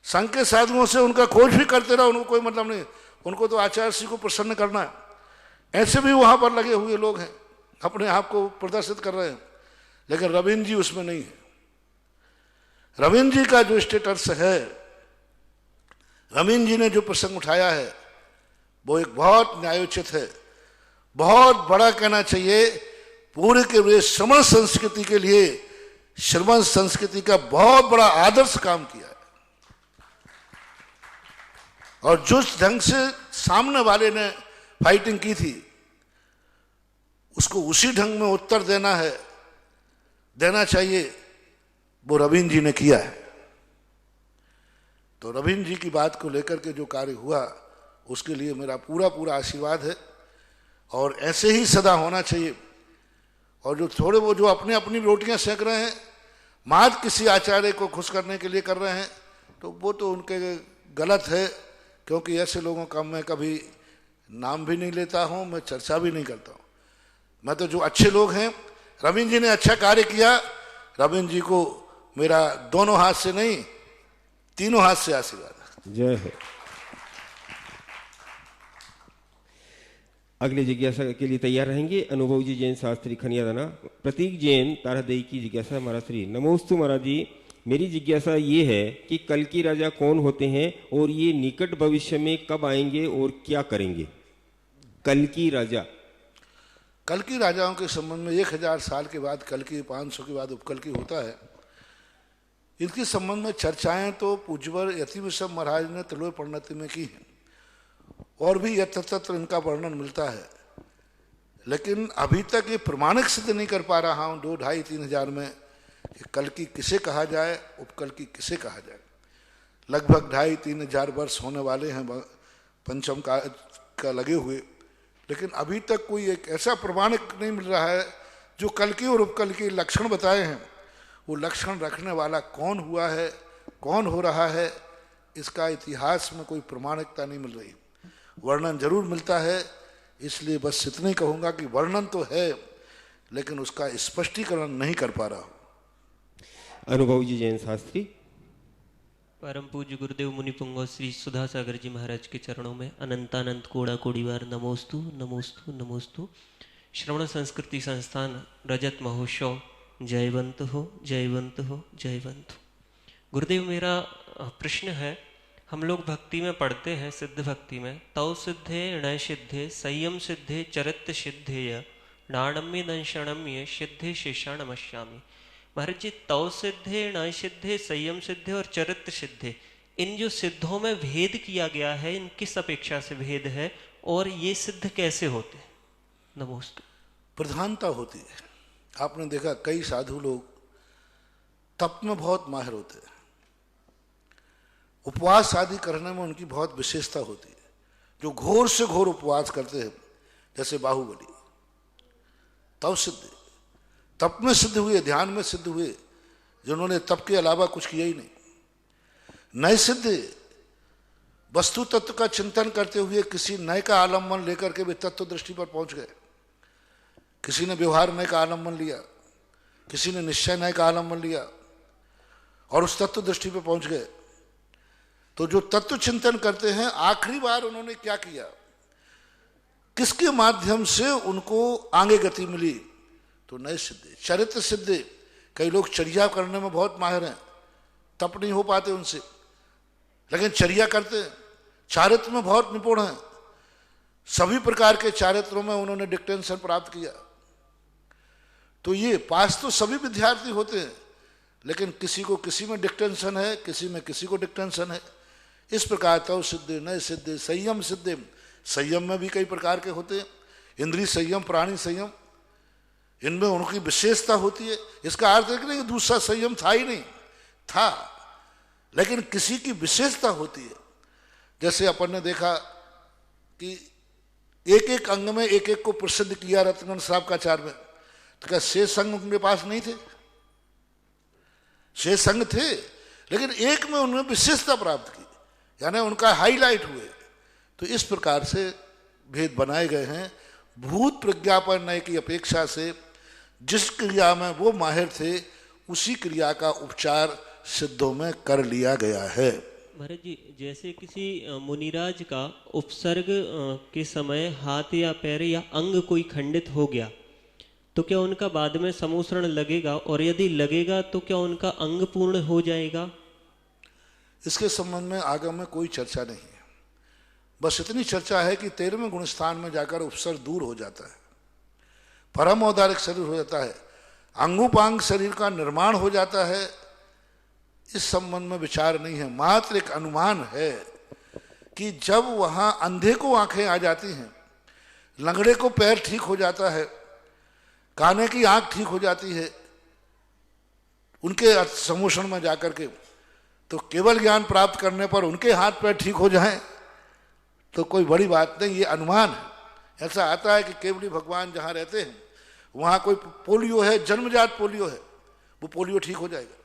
संघ के साधुओं से उनका खोज भी करते रहो, उनको कोई मतलब नहीं है। उनको तो आचार्य को प्रसन्न करना है। ऐसे भी वहां पर लगे हुए लोग हैं, अपने आप को प्रदर्शित कर रहे हैं, लेकिन रविंद्र जी उसमें नहीं है। रविंद्र जी का जो स्टेटस है, रविंद्र जी ने जो प्रसंग उठाया है वो एक बहुत न्यायोचित है, बहुत बड़ा कहना चाहिए। पूरे के पूरे श्रमण संस्कृति के लिए श्रमण संस्कृति का बहुत बड़ा आदर्श काम किया है। और जिस ढंग से सामने वाले ने फाइटिंग की थी उसको उसी ढंग में उत्तर देना चाहिए, वो रविंद्र जी ने किया है। तो रविंद्र जी की बात को लेकर के जो कार्य हुआ उसके लिए मेरा पूरा पूरा आशीर्वाद है और ऐसे ही सदा होना चाहिए। और जो थोड़े वो जो अपने अपनी रोटियां सेक रहे हैं, मात्र किसी आचार्य को खुश करने के लिए कर रहे हैं, तो वो तो उनके गलत है। क्योंकि ऐसे लोगों का मैं कभी नाम भी नहीं लेता हूं, मैं चर्चा भी नहीं करता हूं। मैं तो जो अच्छे लोग हैं, रविंद्र जी ने अच्छा कार्य किया, रविंद्र जी को मेरा दोनों हाथ से नहीं तीनों हाथ से आशीर्वाद। जय हो। अगले जिज्ञासा के लिए तैयार रहेंगे अनुभव जी जैन शास्त्री खनियादाना। प्रतीक जैन तारादेई की जिज्ञासा महाराज श्री। नमोस्तु महाराज जी, मेरी जिज्ञासा ये है कि कल की राजा कौन होते हैं और ये निकट भविष्य में कब आएंगे और क्या करेंगे? कल की राजा। कल की राजाओं के संबंध में 1000 साल के बाद कल की, 500 के बाद उपकल की होता है। इनके संबंध में चर्चाएं तो पूज्यवर यति विषम महाराज ने त्रिलोक परिणति में की हैं और भी यत्र तत्र इनका वर्णन मिलता है, लेकिन अभी तक ये प्रमाणिक सिद्ध नहीं कर पा रहा हूं 2, 2.5, 3 हजार में कि कल की किसे कहा जाए, उपकल की किसे कहा जाए। लगभग 2.5, 3 हजार वर्ष होने वाले हैं पंचम का लगे हुए, लेकिन अभी तक कोई एक ऐसा प्रमाणिक नहीं मिल रहा है जो कल की और उपकल के लक्षण बताए हैं। वो लक्षण रखने वाला कौन हुआ है, कौन हो रहा है, इसका इतिहास में कोई प्रमाणिकता नहीं मिल रही। वर्णन जरूर मिलता है, इसलिए बस इतना ही कहूंगा कि वर्णन तो है लेकिन उसका स्पष्टीकरण नहीं कर पा रहा हूं। अनुभव जी जैन शास्त्री। परम पूज्य गुरुदेव मुनिपुंगव श्री सुधा सागर जी महाराज के चरणों में अनंतानंत कोड़ा कोड़ी बार नमोस्तु नमोस्तु नमोस्तु। श्रवण संस्कृति संस्थान रजत महोत्सव जयवंत हो जयवंत हो जयवंत हो। गुरुदेव मेरा प्रश्न है, हम लोग भक्ति में पढ़ते हैं, सिद्ध भक्ति में तव सिद्धे णय सिद्धे संयम सिद्धे चरित्र सिद्धेय नाणम्य दंशणम्य सिद्धे शेषा नमस्यामि। महाराज जी, तव सिद्धे णय सिद्धे संयम सिद्धे और चरित्र सिद्धे, इन जो सिद्धों में भेद किया गया है, इन किस अपेक्षा से भेद है और ये सिद्ध कैसे होते हैं? नमोस्तु। प्रधानता होती है। आपने देखा कई साधु लोग तप में बहुत माहिर होते हैं, उपवास आदि करने में उनकी बहुत विशेषता होती है। जो घोर से घोर उपवास करते हैं, जैसे बाहुबली, तब सिद्ध, तप में सिद्ध हुए, ध्यान में सिद्ध हुए, जिन्होंने तप के अलावा कुछ किया ही नहीं। नए सिद्ध वस्तु तत्व का चिंतन करते हुए किसी नए का आलम्बन लेकर के वे तत्व दृष्टि पर पहुंच गए। किसी ने व्यवहार नए का आलम्बन लिया, किसी ने निश्चय नए का आलम्बन लिया और उस तत्व दृष्टि पर पहुंच गए। तो जो तत्व चिंतन करते हैं, आखिरी बार उन्होंने क्या किया, किसके माध्यम से उनको आगे गति मिली, तो नए सिद्धे, चरित्र सिद्धे। कई लोग चर्या करने में बहुत माहिर हैं, तप नहीं हो पाते उनसे, लेकिन चर्या करते हैं, चारित्र में बहुत निपुण हैं, सभी प्रकार के चारित्रों में उन्होंने डिक्टेंशन प्राप्त किया। तो ये पास तो सभी विद्यार्थी होते हैं, लेकिन किसी को किसी में डिक्टेंशन है, किसी में किसी को डिक्टेंशन है। इस प्रकार तव सिद्धे, नए सिद्धे, संयम सिद्धे। संयम में भी कई प्रकार के होते हैं, इंद्रिय संयम, प्राणी संयम, इनमें उनकी विशेषता होती है। इसका अर्थ है कि नहीं दूसरा संयम था ही नहीं, था, लेकिन किसी की विशेषता होती है। जैसे अपन ने देखा कि एक एक अंग में एक एक को प्रसिद्ध किया रत्नगण श्रावकाचार्य में, तो क्या शेष संग उनके पास नहीं थे? शेष संग थे, लेकिन एक में उन्होंने विशेषता प्राप्त की, यानी उनका हाईलाइट हुए। तो इस प्रकार से भेद बनाए गए हैं। भूत प्रज्ञापन नय की अपेक्षा से जिस क्रिया में वो माहिर थे, उसी क्रिया का उपचार सिद्धों में कर लिया गया है। महाराज जी, जैसे किसी मुनिराज का उपसर्ग के समय हाथ या पैर या अंग कोई खंडित हो गया, तो क्या उनका बाद में समूसरण लगेगा, और यदि लगेगा तो क्या उनका अंग पूर्ण हो जाएगा? इसके संबंध में आगम में कोई चर्चा नहीं है। बस इतनी चर्चा है कि 13वें गुणस्थान में जाकर उपसर्ग दूर हो जाता है, परम औदारिक शरीर हो जाता है, अंगोपांग शरीर का निर्माण हो जाता है। इस संबंध में विचार नहीं है, मात्र एक अनुमान है कि जब वहां अंधे को आंखें आ जाती हैं, लंगड़े को पैर ठीक हो जाता है, काने की आंख ठीक हो जाती है, उनके समोषण में जाकर के, तो केवल ज्ञान प्राप्त करने पर उनके हाथ पैर ठीक हो जाएं तो कोई बड़ी बात नहीं, ये अनुमान है। ऐसा आता है कि केवली भगवान जहाँ रहते हैं वहाँ कोई पोलियो है, जन्मजात पोलियो है, वो पोलियो ठीक हो जाएगा।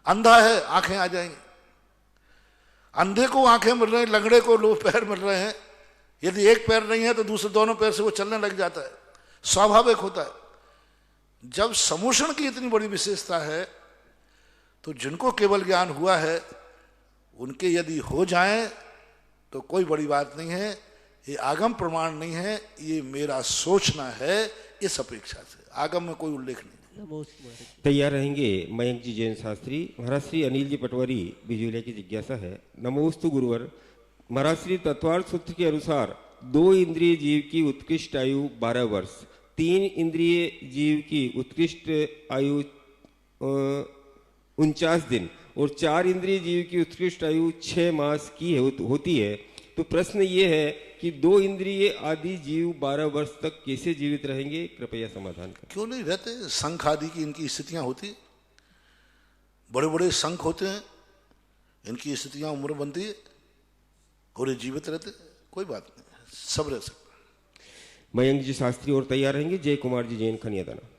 अंधा है, आंखें आ जाएंगी। अंधे को आंखें मिल रही हैं, लंगड़े को लो पैर मिल रहे हैं, यदि एक पैर नहीं है तो दूसरे दोनों पैर से वो चलने लग जाता है, स्वाभाविक होता है। जब समोषण की इतनी बड़ी विशेषता है, तो जिनको केवल ज्ञान हुआ है उनके यदि हो जाए तो कोई बड़ी बात नहीं है। ये आगम प्रमाण नहीं है, ये मेरा सोचना है इस अपेक्षा से, आगम में कोई उल्लेख नहीं। तैयार रहेंगे मयंक जी जैन शास्त्री। महाराज श्री अनिल जी पटवारी बिजुलिया की जिज्ञासा है। नमोस्तु गुरुवर। महाराज श्री तत्वार्थ सूत्र के अनुसार 2 इंद्रिय जीव की उत्कृष्ट आयु 12 वर्ष, 3 इंद्रिय जीव की उत्कृष्ट आयु 49 दिन और 4 इंद्रिय जीव की उत्कृष्ट आयु 6 मास की होती है। तो प्रश्न ये है कि 2 इंद्रिय आदि जीव 12 वर्ष तक कैसे जीवित रहेंगे? कृपया समाधान करें। क्यों नहीं रहते? शंख आदि की इनकी स्थितियां होती, बड़े बड़े शंख होते हैं, इनकी स्थितियां उम्र बनती है और ये जीवित रहते, कोई बात नहीं, सब रह सकते। मयंक जी शास्त्री और तैयार रहेंगे। जय कुमार जी जैन खनियादाना।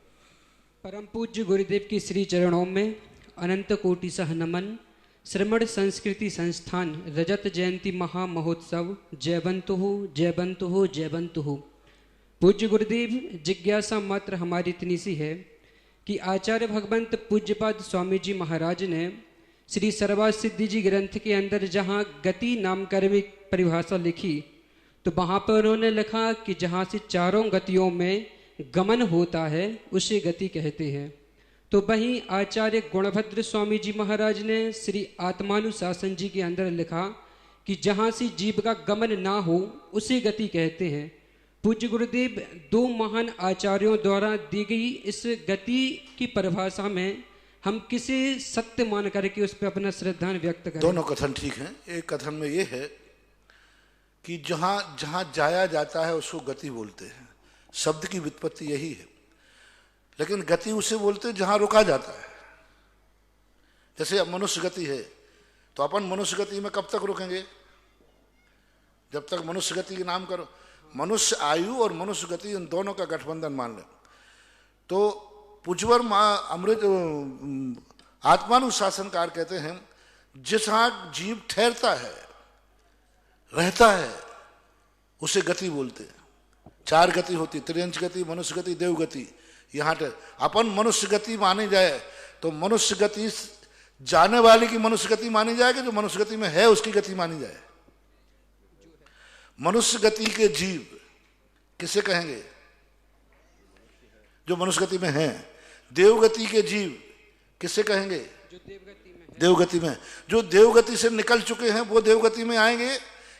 परम पूज्य गुरुदेव की श्री चरणों में अनंत कोटि सह नमन। श्रमण संस्कृति संस्थान रजत जयंती महा महोत्सव जयबंतु जयबंतु जयबंतु। पूज्य गुरुदेव, जिज्ञासा मात्र हमारी इतनी सी है कि आचार्य भगवंत पूज्यपाद स्वामी जी महाराज ने श्री सर्वा सिद्धि जी ग्रंथ के अंदर जहाँ गति नामकरण की परिभाषा लिखी, तो वहाँ पर उन्होंने लिखा कि जहाँ से चारों गतियों में गमन होता है उसे गति कहते हैं। तो वहीं आचार्य गुणभद्र स्वामी जी महाराज ने श्री आत्मानुशासन जी के अंदर लिखा कि जहाँ से जीव का गमन ना हो उसे गति कहते हैं। पूज्य गुरुदेव, 2 महान आचार्यों द्वारा दी गई इस गति की परिभाषा में हम किसे सत्य मान करके उस पर अपना श्रद्धा व्यक्त करें? दोनों कथन ठीक हैं। एक कथन में ये है कि जहाँ जहाँ जाया जाता है उसको गति बोलते हैं, शब्द की व्युत्पत्ति यही है। लेकिन गति उसे बोलते जहां रुका जाता है। जैसे अब मनुष्य गति है, तो अपन मनुष्य गति में कब तक रुकेंगे? जब तक मनुष्य गति के नाम करो, मनुष्य आयु और मनुष्य गति इन दोनों का गठबंधन मान लें तो पूज्यवर अमृत आत्मानुशासनकार कहते हैं जहां जीव ठहरता है, रहता है, उसे गति बोलते हैं। 4 गति होती, त्रियंश गति, मनुष्य गति, देव गति। यहाँ अपन मनुष्य गति मानी जाए तो मनुष्य गति जाने वाले की मनुष्य गति मानी जाएगी, जो मनुष्य गति में है उसकी गति मानी जाए। मनुष्य गति के जीव किसे कहेंगे? जो मनुष्य गति में है। देवगति के जीव किसे कहेंगे? जो देवगति में है। देवगति में, जो देवगति से निकल चुके हैं वो देवगति में आएंगे,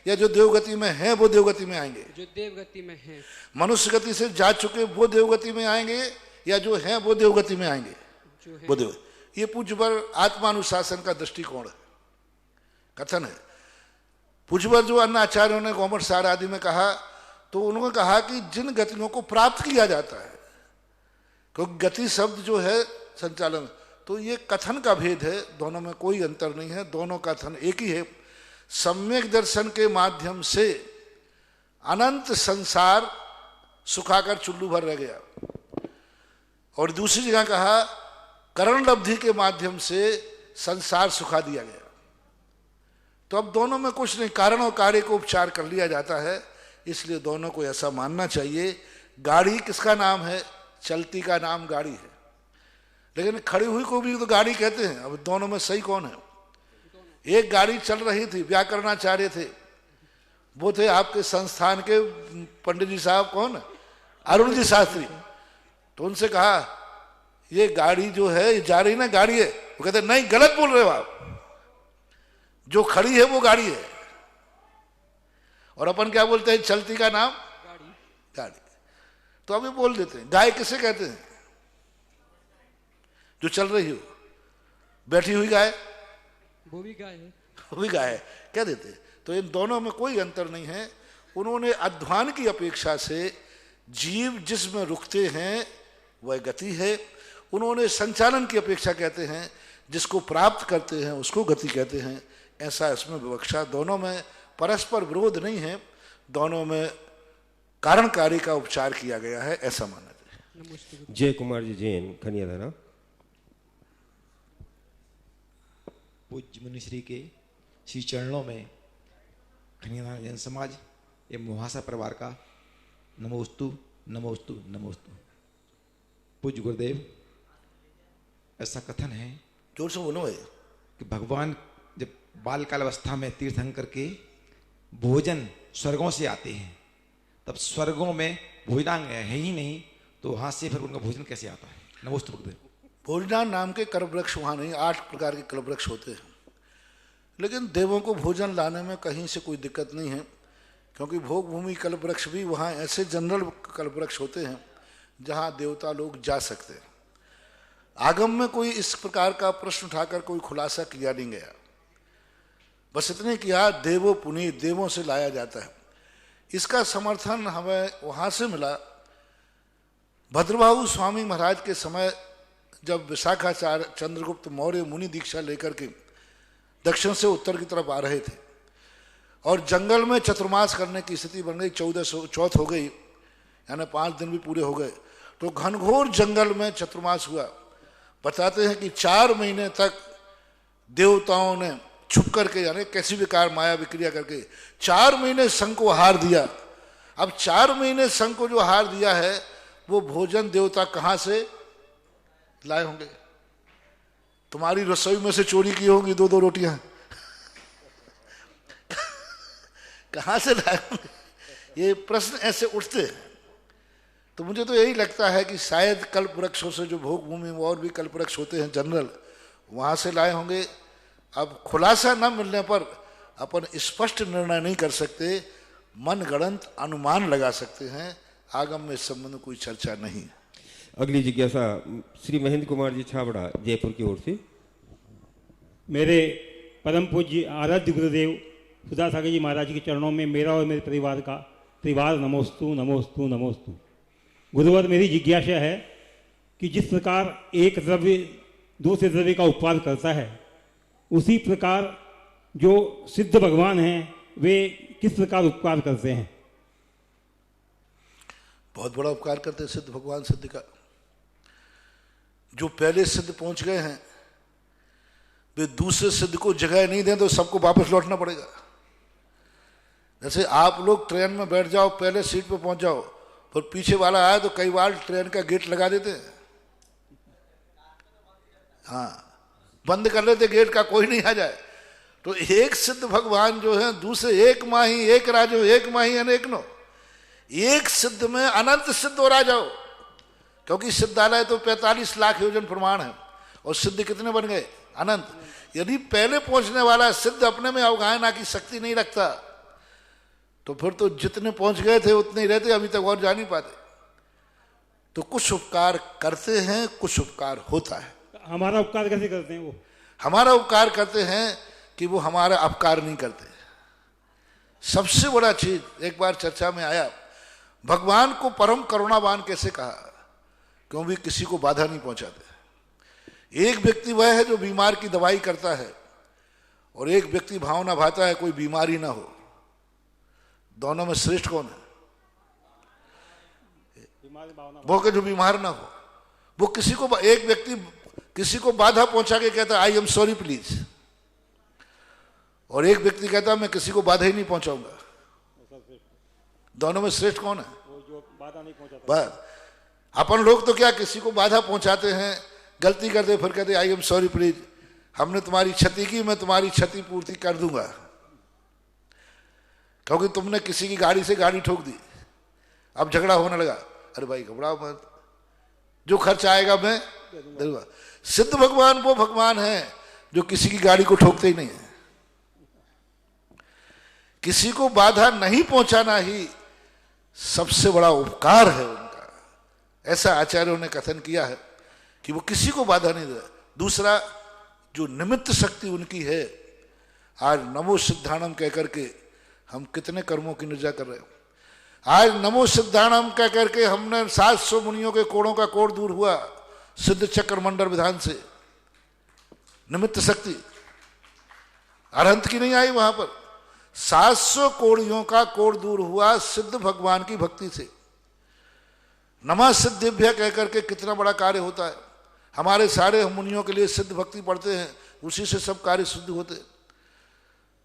या जो देवगति में है वो देवगति में आएंगे? जो देवगति में है। मनुष्य गति से जा चुके वो देवगति में आएंगे, या जो है वो देवगति में आएंगे? वो देव। ये पूज्यवर आत्मानुशासन का दृष्टिकोण है, कथन है। पूज्यवर जो अन्य आचार्यों ने गौमर सार आदि में कहा, तो उन्होंने कहा कि जिन गतियों को प्राप्त किया जाता है, क्योंकि गति शब्द जो है संचालन, तो ये कथन का भेद है, दोनों में कोई अंतर नहीं है, दोनों कथन एक ही है। सम्यक दर्शन के माध्यम से अनंत संसार सुखाकर चुल्लू भर रह गया, और दूसरी जगह कहा करण लब्धि के माध्यम से संसार सुखा दिया गया। तो अब दोनों में कुछ नहीं, कारण और कार्य को उपचार कर लिया जाता है, इसलिए दोनों को ऐसा मानना चाहिए। गाड़ी किसका नाम है? चलती का नाम गाड़ी है, लेकिन खड़ी हुई को भी तो गाड़ी कहते हैं। अब दोनों में सही कौन है? एक गाड़ी चल रही थी, व्याकरणाचार्य थे, वो थे आपके संस्थान के पंडित जी साहब, कौन? अरुण जी शास्त्री। तो उनसे कहा ये गाड़ी जो है ये जा रही ना गाड़ी है, वो कहते नहीं, गलत बोल रहे हो आप, जो खड़ी है वो गाड़ी है। और अपन क्या बोलते हैं? चलती का नाम गाड़ी। तो अभी बोल देते हैं। गाय किसे कहते हैं? जो चल रही हो, बैठी हुई गाय, वो भी गाय है, वो भी गाय है, क्या देते हैं? तो इन दोनों में कोई अंतर नहीं है। उन्होंने अध्वान की अपेक्षा से जीव जिसमें रुकते हैं वह गति है, उन्होंने संचालन की अपेक्षा कहते हैं जिसको प्राप्त करते हैं उसको गति कहते हैं। ऐसा इसमें विवक्षा, दोनों में परस्पर विरोध नहीं है, दोनों में कारण कार्य का उपचार किया गया है, ऐसा माना जाए। जय कुमार जी जैन खनियादाना। पूज्य मुनिश्री के श्री चरणों में खनियादाना जैन समाज एवं मुहासा परिवार का नमोस्तु नमोस्तु नमोस्तु। पूज्य गुरुदेव, ऐसा कथन है, जोर से बोलो भाई, कि भगवान जब बाल काल अवस्था में तीर्थंकर के भोजन स्वर्गों से आते हैं, तब स्वर्गों में भोजनांग है ही नहीं, तो वहां से फिर उनका भोजन कैसे आता है? नमोस्तु गुरुदेव। भोजनांग नाम के कल्पवृक्ष वहाँ नहीं, 8 प्रकार के कल्पवृक्ष होते हैं, लेकिन देवों को भोजन लाने में कहीं से कोई दिक्कत नहीं है, क्योंकि भोग भूमि कल्पवृक्ष भी वहाँ ऐसे जनरल कल्पवृक्ष होते हैं जहाँ देवता लोग जा सकते हैं। आगम में कोई इस प्रकार का प्रश्न उठाकर कोई खुलासा किया नहीं गया, बस इतने किया देवो पुनीत, देवों से लाया जाता है। इसका समर्थन हमें वहाँ से मिला, भद्रबाहु स्वामी महाराज के समय जब विशाखाचार्य चंद्रगुप्त मौर्य मुनि दीक्षा लेकर के दक्षिण से उत्तर की तरफ आ रहे थे और जंगल में चतुर्मास करने की स्थिति बन गई, 14 चौथ हो गई, यानी 5 दिन भी पूरे हो गए, तो घनघोर जंगल में चतुर्मास हुआ। बताते हैं कि 4 महीने तक देवताओं ने छुप करके, यानी कैसी विकार माया विक्रिया करके 4 महीने संघ को आहार दिया। अब 4 महीने संघ को जो आहार दिया है वो भोजन देवता कहाँ से लाए होंगे? तुम्हारी रसोई में से चोरी की होंगी 2-2 रोटियां कहाँ से लाए होंगे? ये प्रश्न ऐसे उठते हैं। तो मुझे तो यही लगता है कि शायद कल्प वृक्षों से, जो भोग भूमि में और भी कल्प वृक्ष होते हैं जनरल, वहाँ से लाए होंगे। अब खुलासा न मिलने पर अपन स्पष्ट निर्णय नहीं कर सकते, मनगढ़ंत अनुमान लगा सकते हैं। आगम में इस संबंध में कोई चर्चा नहीं है। अगली जिज्ञासा श्री महेंद्र कुमार जी छाबड़ा जयपुर की ओर से। मेरे परम पूज्य आराध्य गुरुदेव सुधा सागर जी महाराज के चरणों में मेरा और मेरे परिवार का त्रिवार नमोस्तु नमोस्तु नमोस्तु। गुरुवर, मेरी जिज्ञासा है कि जिस प्रकार एक द्रव्य दूसरे द्रव्य का उपकार करता है, उसी प्रकार जो सिद्ध भगवान हैं वे किस प्रकार उपकार करते हैं? बहुत बड़ा उपकार करते हैं सिद्ध भगवान सिद्ध का। जो पहले सिद्ध पहुंच गए हैं वे दूसरे सिद्ध को जगह नहीं दें तो सबको वापस लौटना पड़ेगा। जैसे आप लोग ट्रेन में बैठ जाओ, पहले सीट पे पहुंच जाओ, पर पीछे वाला आए तो कई बार ट्रेन का गेट लगा देते हैं। हाँ, बंद कर लेते गेट का, कोई नहीं आ जाए। तो एक सिद्ध भगवान जो है दूसरे, एक माही एक राजो एक माही अनेक नो, एक सिद्ध में अनंत सिद्ध हो जाओ, क्योंकि सिद्धालय तो 45 लाख योजन प्रमाण है और सिद्ध कितने बन गए? अनंत। यदि पहले पहुंचने वाला सिद्ध अपने में अवगाहना की शक्ति नहीं रखता तो फिर तो जितने पहुंच गए थे उतने ही रहते, अभी तक और जा नहीं पाते। तो कुछ उपकार करते हैं, कुछ उपकार होता है। हमारा उपकार कैसे करते हैं वो? हमारा उपकार करते हैं कि वो हमारा अपकार नहीं करते। सबसे बड़ा चीज, एक बार चर्चा में आया, भगवान को परम करुणावान कैसे कहा? क्यों भी किसी को बाधा नहीं पहुंचाते। एक व्यक्ति वह है जो बीमार की दवाई करता है और एक व्यक्ति भावना भाता है कोई बीमारी ना हो। दोनों में श्रेष्ठ कौन है? वो के जो बीमार ना हो। वो किसी को, एक व्यक्ति किसी को बाधा पहुंचा के कहता है आई एम सॉरी प्लीज, और एक व्यक्ति कहता है मैं किसी को बाधा ही नहीं पहुंचाऊंगा। दोनों में श्रेष्ठ कौन है? वो जो बाधा नहीं पहुंचाता। बस अपन लोग तो क्या, किसी को बाधा पहुंचाते हैं, गलती करते फिर कहते आई एम सॉरी प्लीज, हमने तुम्हारी क्षति की, मैं तुम्हारी क्षति पूर्ति कर दूंगा। क्योंकि तुमने किसी की गाड़ी से गाड़ी ठोक दी, अब झगड़ा होने लगा, अरे भाई घबराओ मत, जो खर्च आएगा मैं दूंगा। सिद्ध भगवान वो भगवान है जो किसी की गाड़ी को ठोकते ही नहीं है। किसी को बाधा नहीं पहुंचाना ही सबसे बड़ा उपकार है उनका। ऐसा आचार्यों ने कथन किया है कि वो किसी को बाधा नहीं दे। दूसरा, जो निमित्त शक्ति उनकी है, आज नमो सिद्धाणम कह करके हम कितने कर्मों की निर्जा कर रहे हो। आज नमो सिद्धाणम कह करके हमने 700 मुनियों के कोड़ों का कोड़ दूर हुआ सिद्ध चक्र मंडल विधान से। निमित्त शक्ति अरहंत की नहीं आई वहां पर, 700 कोड़ियों का कोड़ दूर हुआ सिद्ध भगवान की भक्ति से। नमः सिद्धिभ्य कह करके कितना बड़ा कार्य होता है। हमारे सारे मुनियों के लिए सिद्ध भक्ति पढ़ते हैं, उसी से सब कार्य सिद्ध होते हैं।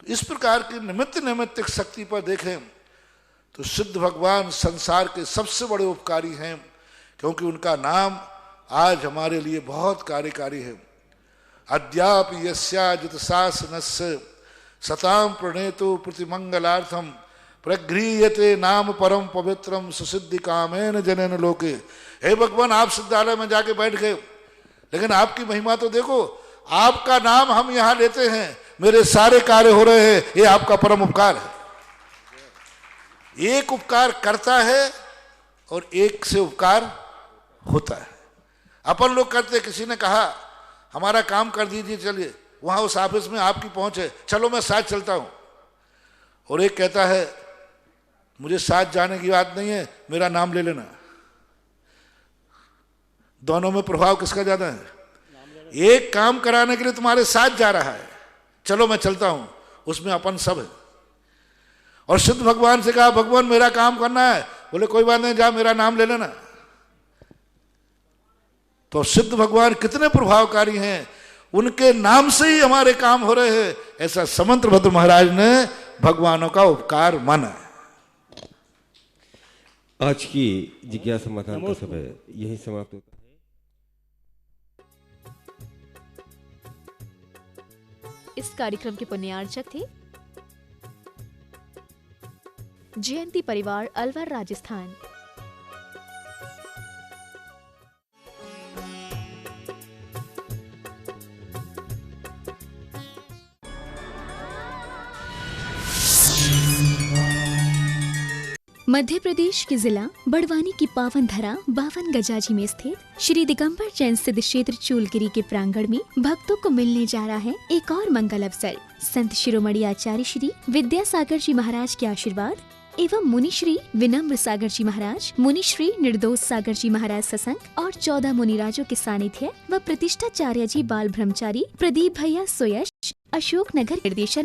तो इस प्रकार की निमित्त शक्ति पर देखें तो सिद्ध भगवान संसार के सबसे बड़े उपकारी हैं, क्योंकि उनका नाम आज हमारे लिए बहुत कार्यकारी है। अद्यापि यस्याजित शासनस्य सताम प्रणेतो प्रतिमंगलार्थम प्रगृह्यते नाम परम पवित्रम सुसिद्धि कामेन जनन लोके। हे भगवान, आप सिद्धालय में जाके बैठ गए, लेकिन आपकी महिमा तो देखो, आपका नाम हम यहां लेते हैं, मेरे सारे कार्य हो रहे हैं, ये आपका परम उपकार है। एक उपकार करता है और एक से उपकार होता है। अपन लोग करते, किसी ने कहा हमारा काम कर दीजिए, चलिए, वहां उस ऑफिस में आपकी पहुंच है, चलो मैं साथ चलता हूं। और एक कहता है मुझे साथ जाने की बात नहीं है, मेरा नाम ले लेना। दोनों में प्रभाव किसका ज्यादा है? एक काम कराने के लिए तुम्हारे साथ जा रहा है, चलो मैं चलता हूं, उसमें अपन सब है। और सिद्ध भगवान से कहा भगवान मेरा काम करना है, बोले कोई बात नहीं, जा मेरा नाम ले लेना। तो सिद्ध भगवान कितने प्रभावकारी हैं, उनके नाम से ही हमारे काम हो रहे हैं। ऐसा समंतभद्र महाराज ने भगवानों का उपकार माना है। आज की जिज्ञासा समाधान का समय यही समाप्त होता है। इस कार्यक्रम के पुण्यार्चक थे जयंती परिवार अलवर राजस्थान। मध्य प्रदेश के जिला बड़वानी की पावन धरा 52 गजाजी में स्थित श्री दिगंबर जैन सिद्ध क्षेत्र चूलगिरी के प्रांगण में भक्तों को मिलने जा रहा है एक और मंगल अवसर। संत शिरोमणि आचार्य श्री विद्यासागर जी महाराज के आशीर्वाद एवं मुनि श्री विनम्र सागर जी महाराज, मुनि श्री निर्दोष सागर जी महाराज सत्संग और 14 मुनिराजों के सानिध्य व प्रतिष्ठाचार्य जी बाल ब्रह्मचारी प्रदीप भैया सोयश अशोक नगर निर्देशन